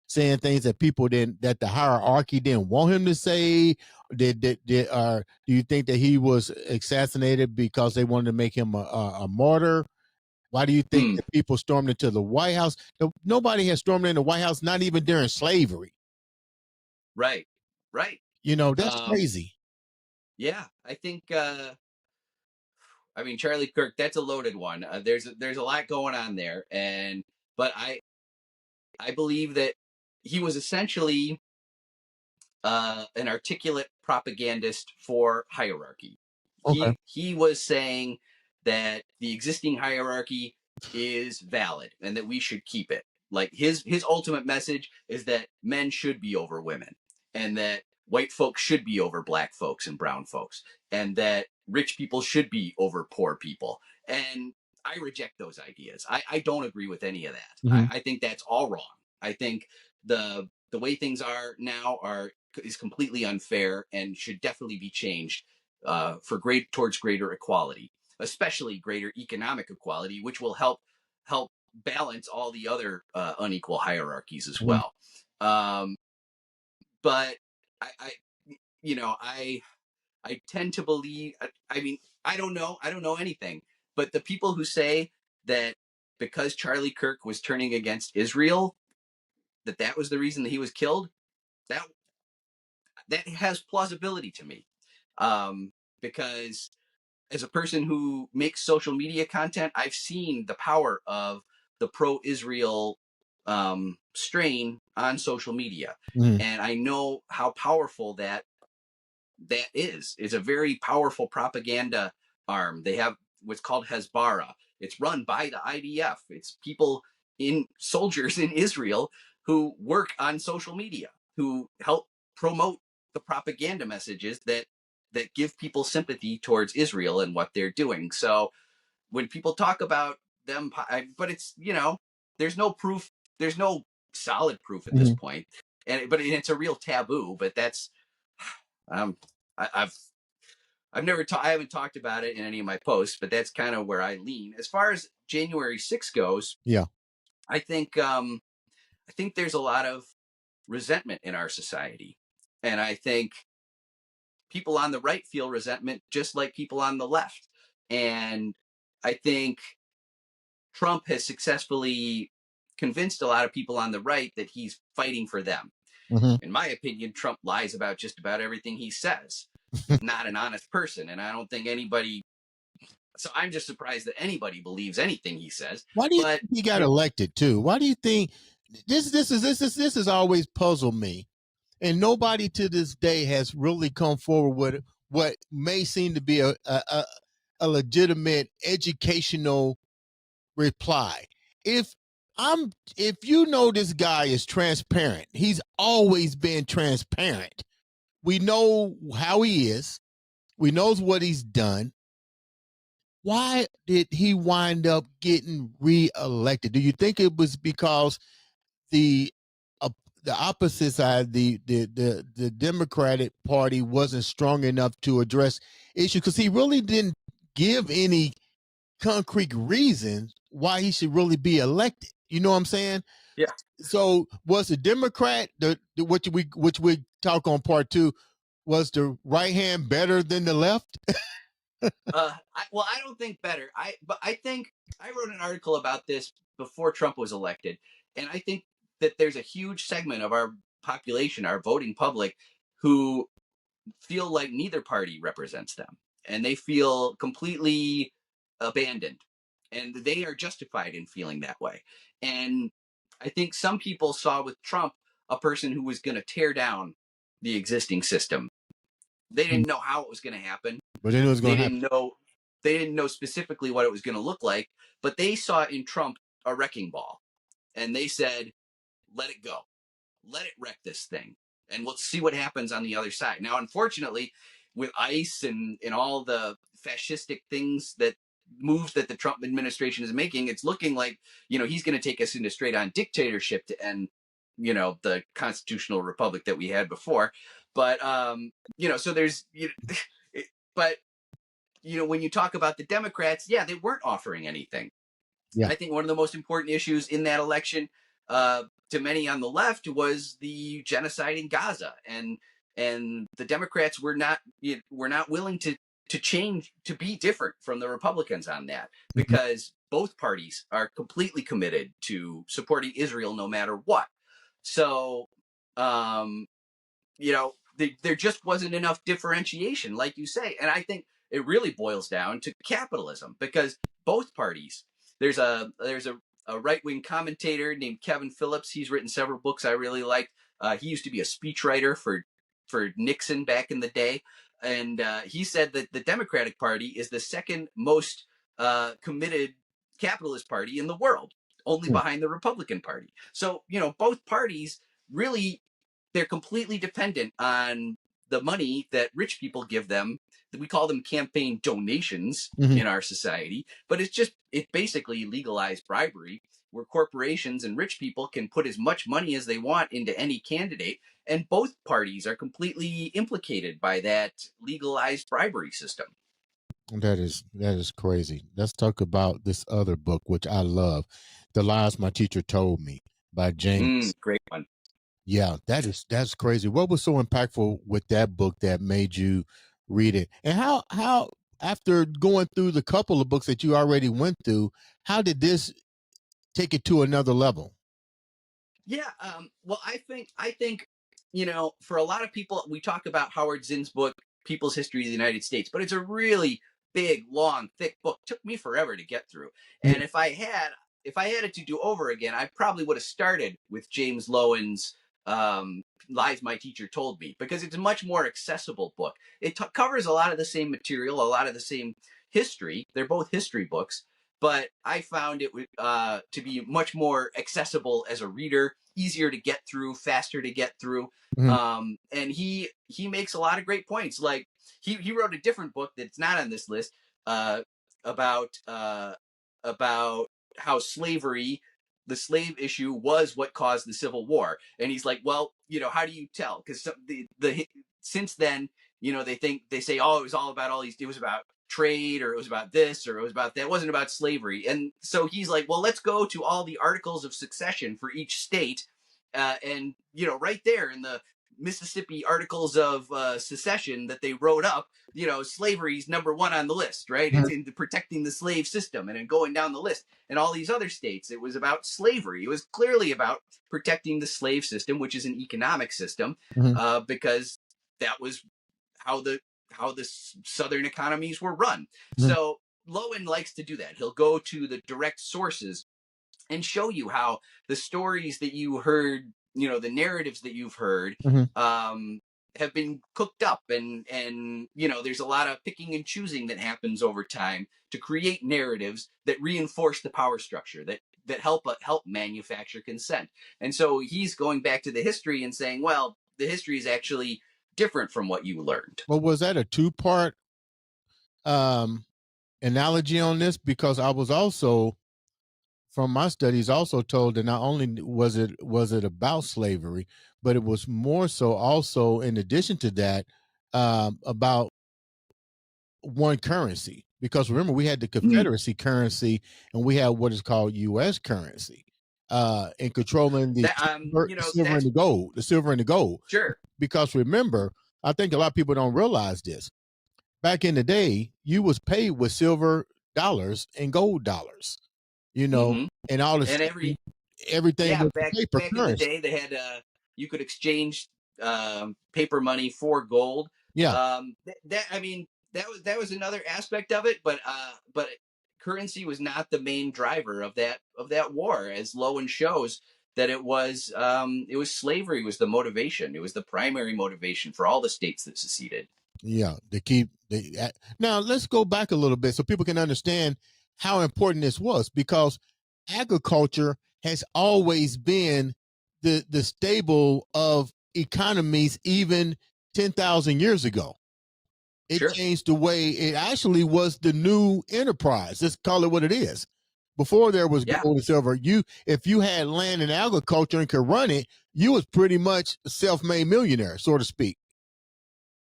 saying things that people didn't, that the hierarchy didn't want him to say? Do you think that he was assassinated because they wanted to make him a martyr? Why do you think Hmm. that people stormed into the White House? Nobody has stormed into the White House, not even during slavery. Right. Right. That's crazy. Yeah. I think. I mean, Charlie Kirk, that's a loaded one. There's a lot going on there, but I believe that he was essentially an articulate propagandist for hierarchy. Okay. He was saying that the existing hierarchy is valid and that we should keep it. Like his ultimate message is that men should be over women, and that white folks should be over black folks and brown folks, and that rich people should be over poor people. And I reject those ideas. I don't agree with any of that. Mhm. I think that's all wrong. I think the way things are now is completely unfair and should definitely be changed towards greater equality, especially greater economic equality, which will help balance all the other unequal hierarchies as Mhm. well. Um, but I you know I tend to believe. I mean, I don't know anything, but the people who say that because Charlie Kirk was turning against Israel, that was the reason that he was killed, that that has plausibility to me, because as a person who makes social media content, I've seen the power of the pro-Israel strain on social media, Mhm. and I know how powerful that is. It's a very powerful propaganda arm. They have what's called Hezbollah. It's run by the IDF. It's people in soldiers in Israel who work on social media, who help promote the propaganda messages that give people sympathy towards Israel and what they're doing. So when people talk about them, but it's there's no proof. There's no solid proof at this Mhm. point, but it's a real taboo. But that's um, I've I haven't talked about it in any of my posts, but that's kind of where I lean. As far as January 6th goes, Yeah. I think there's a lot of resentment in our society. And I think people on the right feel resentment just like people on the left. And I think Trump has successfully convinced a lot of people on the right that he's fighting for them. Mhm. In my opinion, Trump lies about just about everything he says. He's not an honest person, and I don't think anybody. So I'm just surprised that anybody believes anything he says. Why do you But think he got it, elected too? Why do you think this has always puzzled me, and nobody to this day has really come forward with what may seem to be a legitimate educational reply. If if this guy is transparent, he's always been transparent. We know how he is. We knows what he's done. Why did he wind up getting reelected? Do you think it was because the uh, the opposite side, the Democratic Party, wasn't strong enough to address issues? Because he really didn't give any concrete reasons why he should really be elected. You know what I'm saying? Yeah. So was the Democrat the which we talk on part two, was the right hand better than the left? I don't think better. But I think I wrote an article about this before Trump was elected, and I think that there's a huge segment of our population, our voting public, who feel like neither party represents them, and they feel completely abandoned, and they are justified in feeling that way. And I think some people saw with Trump a person who was going to tear down the existing system. They didn't know how it was going to happen. But then it was They going to happen. didn't know they didn't know specifically what it was going to look like, but they saw in Trump a wrecking ball, and they said, "Let it go, let it wreck this thing, and let's see what happens on the other side." Now, unfortunately, with ICE and all the fascistic things that moves that the Trump administration is making, it's looking like he's going to take us into straight on dictatorship to end the constitutional republic that we had before. But so there's but when you talk about the Democrats, yeah, they weren't offering anything. Yeah. I think one of the most important issues in that election, to many on the left, was the genocide in Gaza, and the Democrats were not willing to change, to be different from the Republicans on that, because both parties are completely committed to supporting Israel no matter what. So, um, there just wasn't enough differentiation, like you say. And I think it really boils down to capitalism, because both parties, there's a right-wing commentator named Kevin Phillips. He's written several books I really like. He used to be a speechwriter for Nixon back in the day. And he said that the Democratic Party is the second most committed capitalist party in the world, only behind the Republican Party. So, both parties really, they're completely dependent on the money that rich people give them. We call them campaign donations in our society, but it's basically legalized bribery, where corporations and rich people can put as much money as they want into any candidate, and both parties are completely implicated by that legalized bribery system. That is crazy. Let's talk about this other book, which I love, "The Lies My Teacher Told Me" by James. Great one. Yeah, that's crazy. What was so impactful with that book that made you read it? And how after going through the couple of books that you already went through, how did this take it to another level? Yeah. Well, I think for a lot of people, we talk about Howard Zinn's book, People's History of the United States, but it's a really big, long, thick book. It took me forever to get through. And if I had it to do over again, I probably would have started with James Lowen's Lies My Teacher Told Me, because it's a much more accessible book. It covers a lot of the same material, a lot of the same history. They're both history books, but I found it to be much more accessible as a reader, easier to get through, faster to get through. Mhm. And he makes a lot of great points. Like he wrote a different book that's not on this list, uh, about about how slavery, the slave issue, was what caused the Civil War. And he's like, well, how do you tell? Because since then, they say, oh, it was all about it was about trade, or it was about this, or it was about that. It wasn't about slavery. And so he's like, well, let's go to all the articles of succession for each state, and right there in the Mississippi Articles of Secession that they wrote up, slavery's number one on the list, right? It's in protecting the slave system, and then going down the list. And all these other states, it was about slavery. It was clearly about protecting the slave system, which is an economic system, Mhm. because that was how the southern economies were run. Mhm. So Lowen likes to do that. He'll go to the direct sources and show you how the stories that you heard, the narratives that you've heard, Mhm. have been cooked up, and there's a lot of picking and choosing that happens over time to create narratives that reinforce the power structure, that help manufacture consent. And so he's going back to the history and saying, well, the history is actually different from what you learned. Well, was that a two-part um, analogy on this? Because I was also, from my studies, also told that not only was it about slavery, but it was more so also, in addition to that, about one currency. Because remember, we had the Confederacy currency, and we had what is called U.S. currency, in controlling the That silver and that's the gold, the silver and the gold. sure. Because remember, I think a lot of people don't realize this. Back in the day, you was paid with silver dollars and gold dollars, you know, Hmm. and all And this, everything yeah, was back paper in the currency. day, they had you could exchange paper money for gold. Yeah, That I mean, that was another aspect of it, but currency was not the main driver of that war, as Lowen shows that it was slavery was the motivation. It was the primary motivation for all the states that seceded. yeah. To keep now, let's go back a little bit so people can understand how important this was, because agriculture has always been the stable of economies, even 10,000 years ago. It Sure. changed the way it actually was the new enterprise. Let's call it what it is. Before there was Yeah. gold and silver, if you had land and agriculture and could run it, you was pretty much a self-made millionaire, so to speak.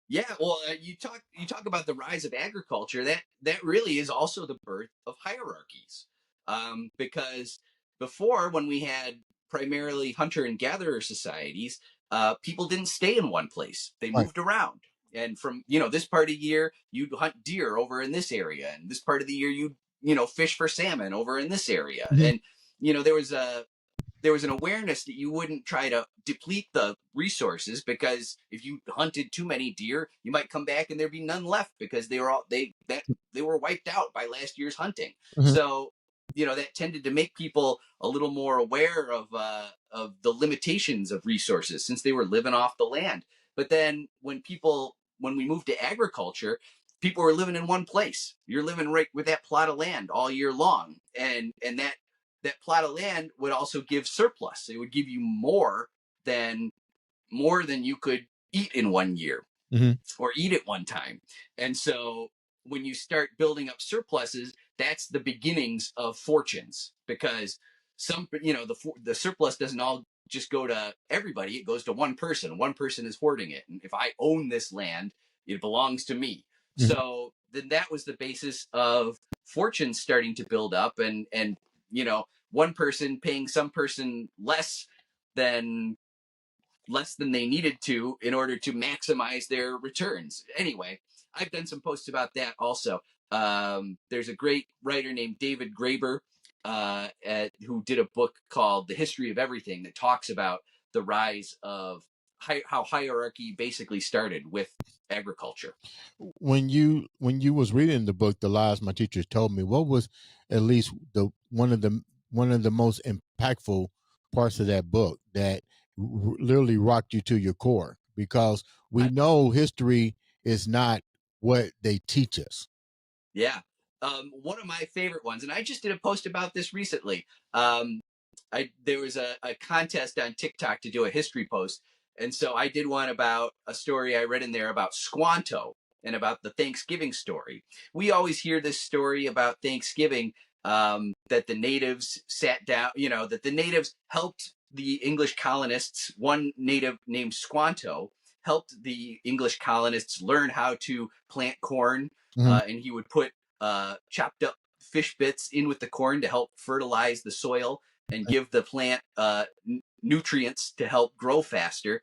Yeah, well, you talk about the rise of agriculture. That really is also the birth of hierarchies, because before, when we had primarily hunter and gatherer societies, people didn't stay in one place; they Right. moved around. And from this part of the year, you'd hunt deer over in this area, and this part of the year, you'd fish for salmon over in this area. Mhm. And there was an awareness that you wouldn't try to deplete the resources, because if you hunted too many deer, you might come back and there'd be none left because they were wiped out by last year's hunting. Mhm. So that tended to make people a little more aware of the limitations of resources, since they were living off the land. But then when we moved to agriculture, people were living in one place. You're living right with that plot of land all year long, and that plot of land would also give surplus. It would give you than more than you could eat in one year Mhm. or eat at one time. And so when you start building up surpluses, that's the beginnings of fortunes, because the surplus doesn't all just go to everybody. It goes to one person. One person is hoarding it. And if I own this land, it belongs to me. Mhm. So then that was the basis of fortunes starting to build up, and one person paying some person than less than they needed to in order to maximize their returns. Anyway, I've done some posts about that also. There's a great writer named David Graeber, who did a book called The History of Everything, that talks about the rise of how hierarchy basically started with agriculture. When you was reading the book, The Lies My Teachers Told Me, what was at least the one of the most impactful parts of that book that literally rocked you to your core? Because we I, know history is not what they teach us. Yeah. One of my favorite ones, and I just did a post about this recently. There was a contest on TikTok to do a history post, and so I did one about a story I read in there about Squanto and about the Thanksgiving story. We always hear this story about Thanksgiving, that the natives sat down, that the natives helped the English colonists. One native named Squanto helped the English colonists learn how to plant corn, Mhm. and he would put chopped up fish bits in with the corn to help fertilize the soil and give the plant nutrients to help grow faster.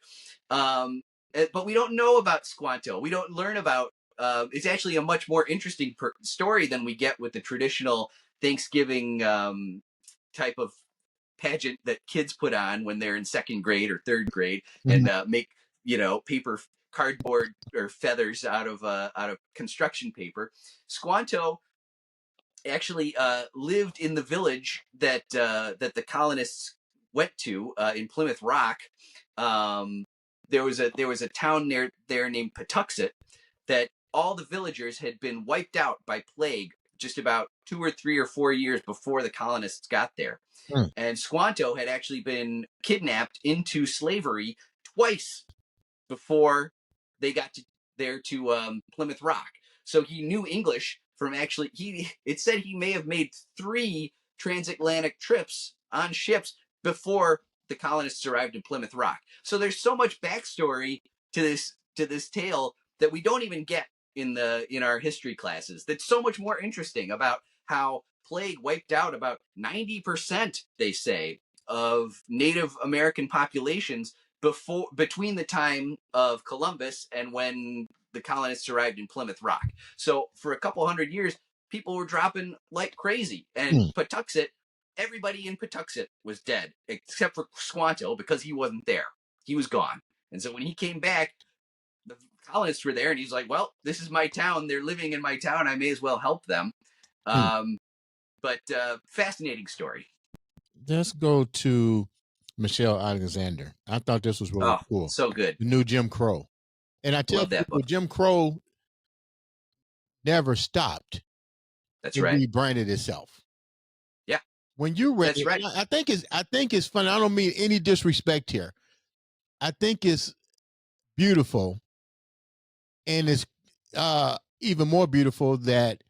But we don't know about Squanto. We don't learn about. It's actually a much more interesting story than we get with the traditional Thanksgiving type of pageant that kids put on when they're in second grade or third grade, Mhm. and make paper, cardboard, or feathers out of construction paper. Squanto actually lived in the village that the colonists went to in Plymouth Rock. Um, there was a town there named Patuxet, that all the villagers had been wiped out by plague just about 2 or 3 or 4 years before the colonists got there. Mm. And Squanto had actually been kidnapped into slavery twice before they got there to Plymouth Rock. So he knew English from actually, it said he may have made 3 transatlantic trips on ships before the colonists arrived in Plymouth Rock. So there's so much backstory to this tale that we don't even get in our history classes. That's so much more interesting about how plague wiped out about 90%, they say, of Native American populations between the time of Columbus and when the colonists arrived in Plymouth Rock. So for a couple hundred years, people were dropping like crazy. And Mm. Patuxet, everybody in Patuxet was dead, except for Squanto, because he wasn't there. He was gone. And so when he came back, the colonists were there, and he's like, well, this is my town. They're living in my town. I may as well help them. Mm. But fascinating story. Let's go to Michelle Alexander. I thought this was really Oh, cool. so good. The new Jim Crow. And I tell Love that people book. Jim Crow never stopped. That's It right. rebranded itself. Yeah. When you read That's it, right. I think it's funny. I don't mean any disrespect here. I think it's beautiful, and it's even more beautiful that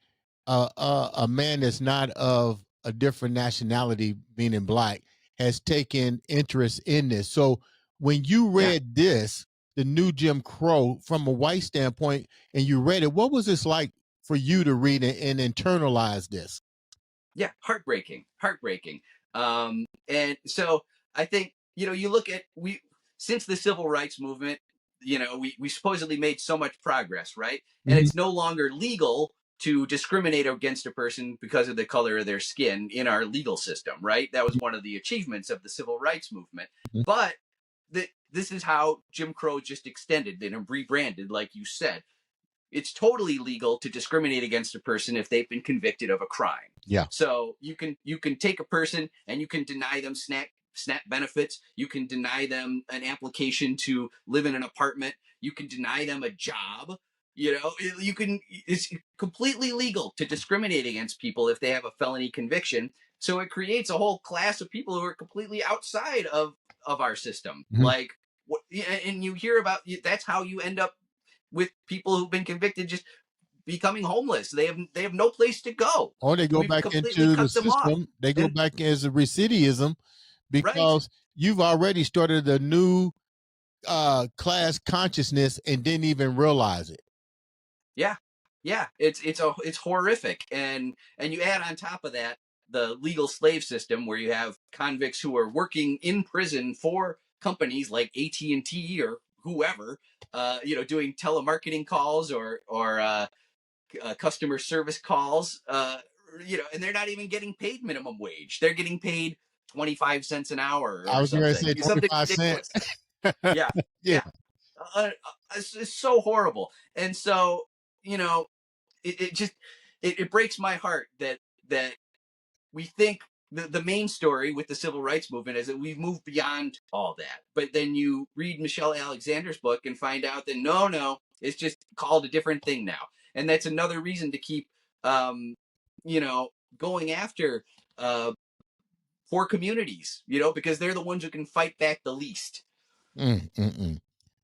a man that's not of a different nationality, meaning black, has taken interest in this. So when you Yeah. read this, the new Jim Crow, from a white standpoint, and you read it, what was this like for you to read it and internalize this? Yeah, heartbreaking. And so I think, you look at, since the civil rights movement, we supposedly made so much progress, right? And Mhm. it's no longer legal to discriminate against a person because of the color of their skin in our legal system, right? That was one of the achievements of the civil rights movement. Mhm. But this is how Jim Crow just extended and rebranded, like you said. It's totally legal to discriminate against a person if they've been convicted of a crime. Yeah. So you can take a person and you can deny them SNAP benefits. You can deny them an application to live in an apartment. You can deny them a job. It's completely legal to discriminate against people if they have a felony conviction. So it creates a whole class of people who are completely outside of our system. Mhm. Like what, and you hear about, that's how you end up with people who've been convicted just becoming homeless. They have no place to go. Or they go We've back completely into the cut them off. system. They go And back as a recidivism right. because you've already started a new class consciousness and didn't even realize it. Yeah. Yeah. It's horrific. And you add on top of that the legal slave system where you have convicts who are working in prison for companies like AT&T or whoever, doing telemarketing calls or customer service calls, and they're not even getting paid minimum wage. They're getting paid 25 cents an hour I or was going to something. say Something 25 cents. ridiculous. Yeah. Yeah. Yeah. It's so horrible. And so, you know, it just, it breaks my heart that we think the main story with the civil rights movement is that we've moved beyond all that. But then you read Michelle Alexander's book and find out that no, it's just called a different thing now. And that's another reason to keep, um, going after uh, poor communities, because they're the ones who can fight back the least.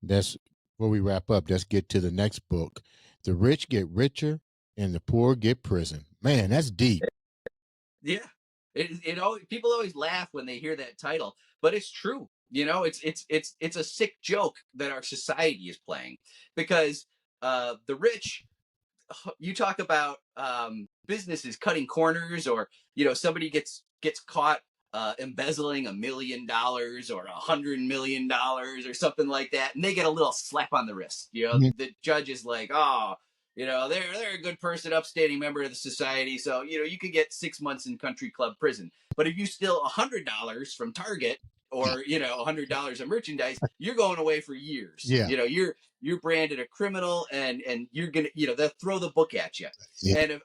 That's where we wrap up. Let's get to the next book. The rich get richer and the poor get prison. Man, that's deep. Yeah, it always, people always laugh when they hear that title, but it's true. It's a sick joke that our society is playing because the rich, you talk about businesses cutting corners, or somebody gets caught embezzling $1 million or $100 million or something like that, and they get a little slap on the wrist. Mhm. The judge is like, oh, they're a good person, upstanding member of the society, so you could get 6 months in country club prison. But if you steal $100 from Target, or $100 of merchandise, you're going away for years. Yeah. You're branded a criminal, and you're gonna, they'll throw the book at you. Yeah. And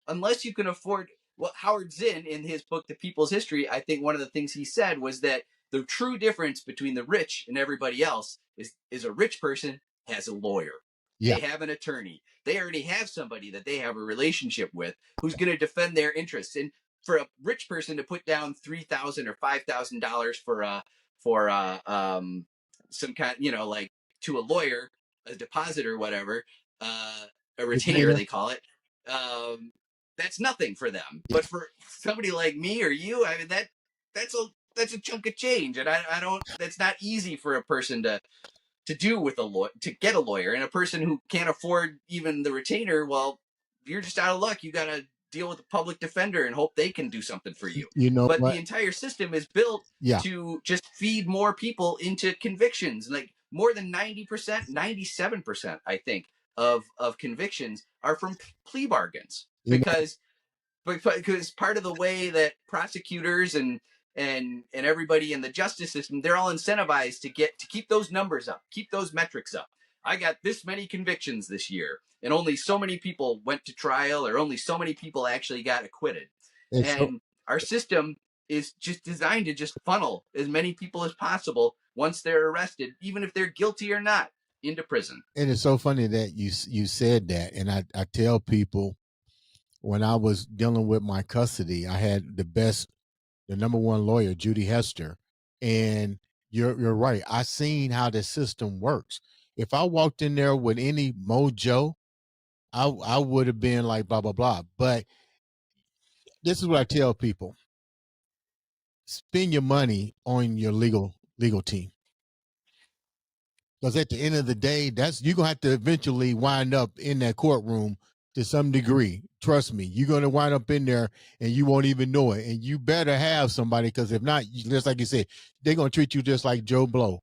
unless you can afford, well, Howard Zinn in his book The People's History, I think one of the things he said was that the true difference between the rich and everybody else is a rich person has a lawyer. Yeah. They have an attorney. They already have somebody that they have a relationship with who's going to defend their interests. And for a rich person to put down $3,000 or $5,000 for some kind, like, to a lawyer, a deposit or whatever, a retainer Retainer. they call it, um, that's nothing for them. Yeah. But for somebody like me or you, I mean that's a chunk of change, and I don't. That's not easy for a person to do with a lawyer, to get a lawyer, and a person who can't afford even the retainer. Well, you're just out of luck. You got to deal with a public defender and hope they can do something for you. You know But the what? entire system is built Yeah. to just feed more people into convictions. Like more than 90%, 97%, I think, of convictions are from plea bargains, You know, because part of the way that prosecutors and everybody in the justice system, they're all incentivized to keep those numbers up, keep those metrics up. I got this many convictions this year, and only so many people went to trial, or only so many people actually got acquitted. and so And our system is just designed to just funnel as many people as possible once they're arrested, even if they're guilty or not, into prison. and it's so funny that you said that, and I tell people when I was dealing with my custody, I had the number one lawyer, Judy Hester, and you're right. I seen how the system works. If I walked in there with any mojo, I would have been like blah blah blah. But this is what I tell people: spend your money on your legal team, because at the end of the day, that's you're gonna have to eventually wind up in that courtroom to some degree. Trust me, you're gonna wind up in there and you won't even know it. And you better have somebody, because if not, just like you said, they're gonna treat you just like Joe Blow.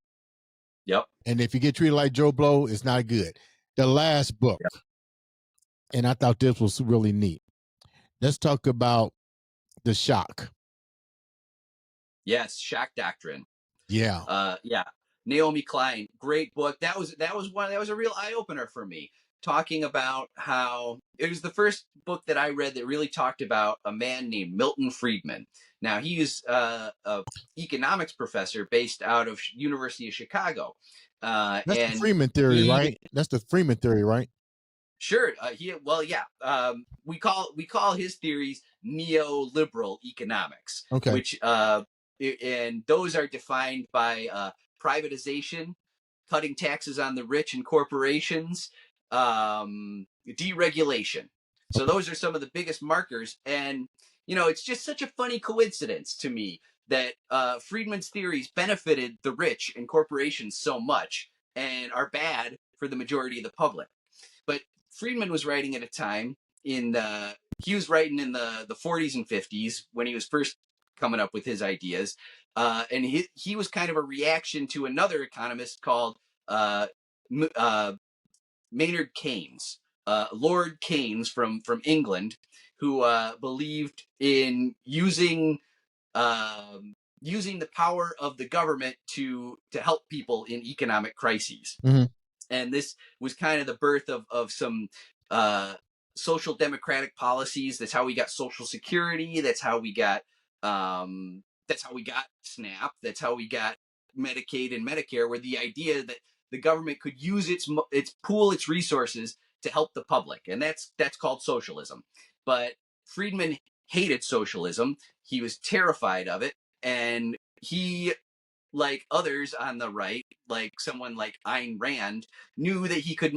Yep. And if you get treated like Joe Blow, it's not good. The last book, Yep. and I thought this was really neat. Let's talk about the shock. Yes, shock doctrine. Yeah. Yeah, Naomi Klein, great book. That was a real eye opener for me. Talking about how it was the first book that I read that really talked about a man named Milton Friedman. Now he's a economics professor based out of University of Chicago, That's the and Freeman theory, he right? That's the Freeman theory, right? Sure. Yeah. We call his theories neoliberal economics, Okay. which and those are defined by privatization, cutting taxes on the rich and corporations, deregulation. So Okay. those are some of the biggest markers, and it's just such a funny coincidence to me that Friedman's theories benefited the rich and corporations so much and are bad for the majority of the public. But Friedman was writing at a time he was writing in the 40s and 50s when he was first coming up with his ideas, and he was kind of a reaction to another economist called uh, uh, Maynard Keynes, Lord Keynes from England, who believed in using the power of the government to help people in economic crises. Hmm. And this was kind of the birth of some uh, social democratic policies. That's how we got Social Security. That's how we got SNAP. That's how we got Medicaid and Medicare. Where the idea that the government could use its resources to help the public, and that's called socialism. But Friedman hated socialism. He was terrified of it, and he, like others on the right, like someone like Ayn Rand, knew that he could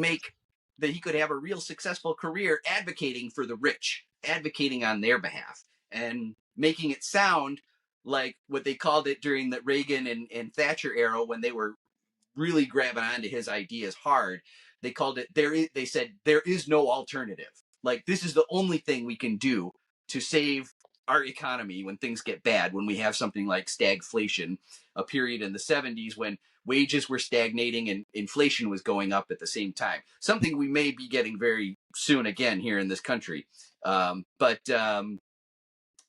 have a real successful career advocating for the rich, advocating on their behalf, and making it sound like what they called it during the Reagan and Thatcher era, when they were really grabbing onto his ideas hard. They called it they said there is no alternative. Like, this is the only thing we can do to save our economy when things get bad, when we have something like stagflation, a period in the 70s when wages were stagnating and inflation was going up at the same time. Something we may be getting very soon again here in this country. But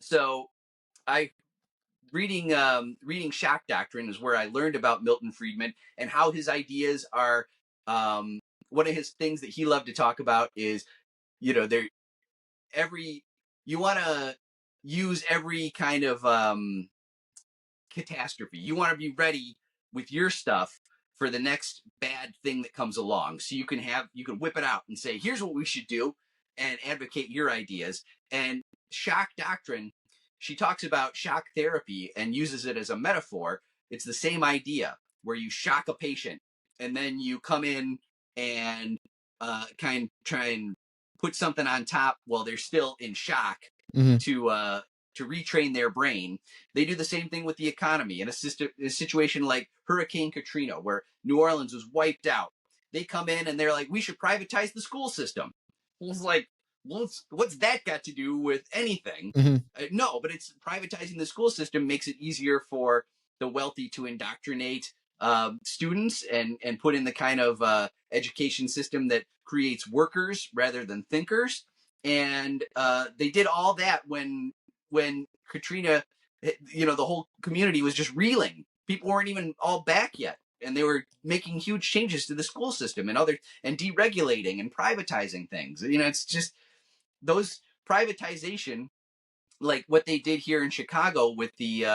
so I reading Shock Doctrine is where I learned about Milton Friedman and how his ideas are. One of his things that he loved to talk about is, there every you want to use every kind of catastrophe. You want to be ready with your stuff for the next bad thing that comes along, so you can whip it out and say, here's what we should do, and advocate your ideas. And shock doctrine, she talks about shock therapy and uses it as a metaphor. It's the same idea, where you shock a patient and then you come in and try and put something on top while they're still in shock Hmm. to retrain their brain. They do the same thing with the economy in a situation like Hurricane Katrina, where New Orleans was wiped out. They come in and they're like, we should privatize the school system. Well, it's like, what's that got to do with anything? Hmm. No, but it's privatizing the school system makes it easier for the wealthy to indoctrinate students and put in the kind of education system that creates workers rather than thinkers. And they did all that when Katrina, the whole community was just reeling. People weren't even all back yet, and they were making huge changes to the school system and deregulating and privatizing things. It's just those privatization, like what they did here in Chicago with the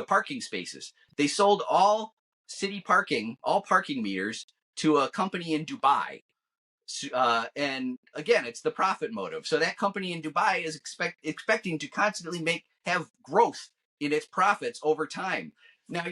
parking spaces. They sold all parking meters to a company in Dubai, and again, it's the profit motive. So that company in Dubai is expecting to constantly have growth in its profits over time. Now,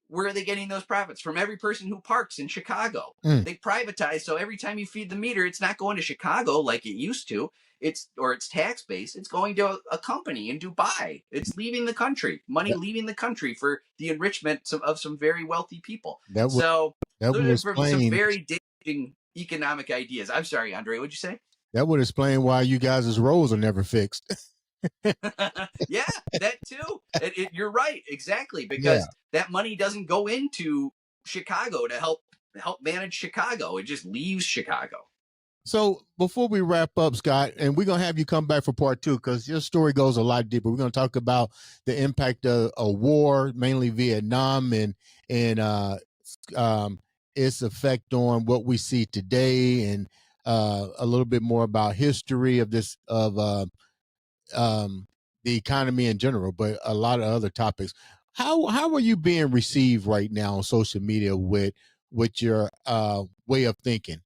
where are they getting those profits? From every person who parks in Chicago. Mm. They privatize, so every time you feed the meter, it's not going to Chicago like it used to. It's tax base. It's going to a company in Dubai. It's leaving the country. Money That, leaving the country for the enrichment of some very wealthy people. that would So that those would are some explain very damaging economic ideas. I'm sorry, Andre, what'd you say? that would explain why you guys' roads are never fixed. Yeah, that too. You're right, exactly, Yeah. because that money doesn't go into Chicago to help manage Chicago. It just leaves Chicago. So before we wrap up, Scott, and we're gonna have you come back for part two because your story goes a lot deeper. We're gonna talk about the impact of a war, mainly Vietnam, and um, its effect on what we see today, and a little bit more about history of this of um, the economy in general, but a lot of other topics. How are you being received right now on social media with your way of thinking?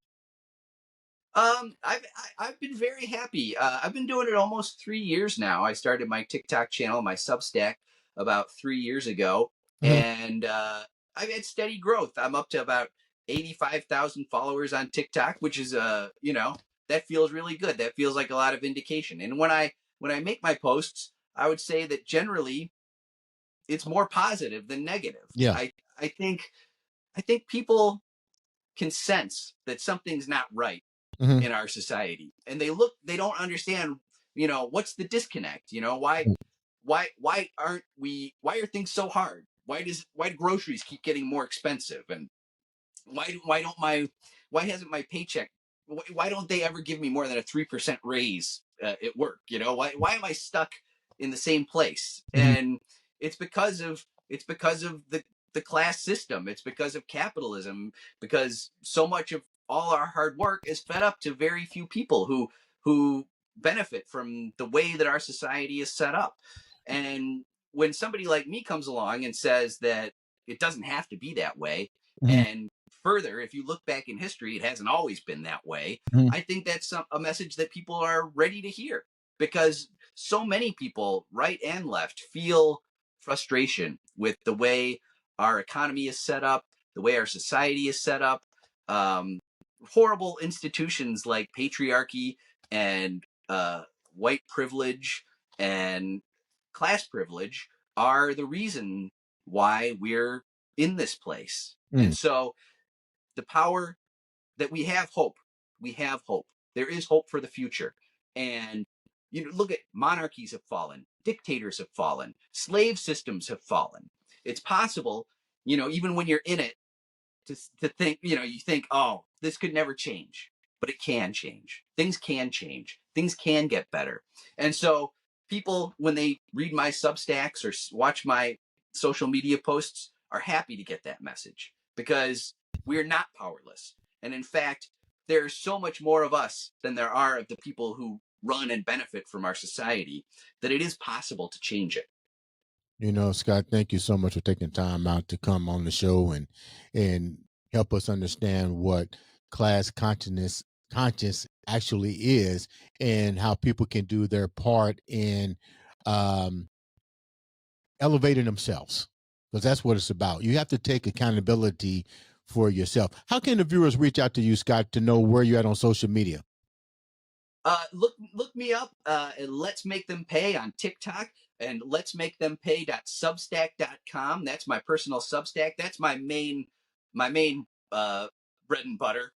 I've been very happy. I've been doing it almost 3 years now. I started my TikTok channel, my Substack, about 3 years ago, Mhm. and I've had steady growth. I'm up to about 85,000 followers on TikTok, which is that feels really good. That feels like a lot of vindication. And when I make my posts, I would say that generally it's more positive than negative. Yeah. I think people can sense that something's not right Hmm. in our society, and they don't understand, what's the disconnect. Why are things so hard? Why do groceries keep getting more expensive? And why don't my why hasn't my paycheck, why don't they ever give me more than a 3% raise at work? Why am I stuck in the same place? Hmm. And it's because of the class system. It's because of capitalism, because so much of all our hard work is fed up to very few people who benefit from the way that our society is set up. And when somebody like me comes along and says that it doesn't have to be that way, Hmm. and further, if you look back in history, it hasn't always been that way. Hmm. I think that's a message that people are ready to hear, because so many people, right and left, feel frustration with the way our economy is set up, the way our society is set up. Um, Horrible institutions like patriarchy and white privilege and class privilege are the reason why we're in this place. And Mm. so the power that we have hope. There is hope for the future. And look at monarchies have fallen, dictators have fallen, slave systems have fallen. It's possible, even when you're in it, to think, you think, oh, this could never change, but it can change. Things can change. Things can get better. And so people, when they read my Substacks or watch my social media posts, are happy to get that message, because we're not powerless. And in fact, there's so much more of us than there are of the people who run and benefit from our society, that it is possible to change it. Scott, thank you so much for taking time out to come on the show and help us understand what class conscious actually is and how people can do their part in um, elevating themselves because that's what it's about. You have to take accountability for yourself. How can the viewers reach out to you, Scott, to know where you're at on social media? Look me up and Let's Make Them Pay on TikTok and let's make them pay.substack.com. That's my personal Substack. That's my main bread and butter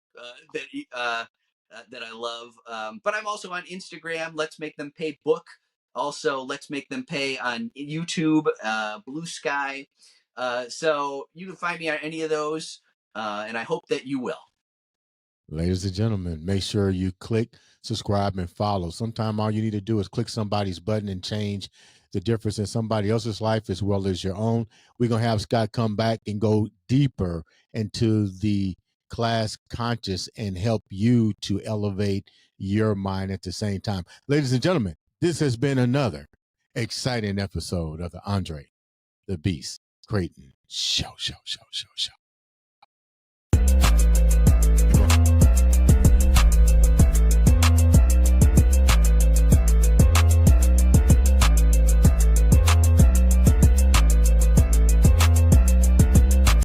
that I love. But I'm also on Instagram. Let's Make Them Pay book. Also, Let's Make Them Pay on YouTube, Blue Sky. So you can find me on any of those, and I hope that you will. Ladies and gentlemen, make sure you click, subscribe, and follow. Sometimes all you need to do is click somebody's button and change the difference in somebody else's life as well as your own. We're going to have Scott come back and go deeper into the class conscious and help you to elevate your mind at the same time. Ladies and gentlemen, this has been another exciting episode of the Andre the Beast Crayton Show.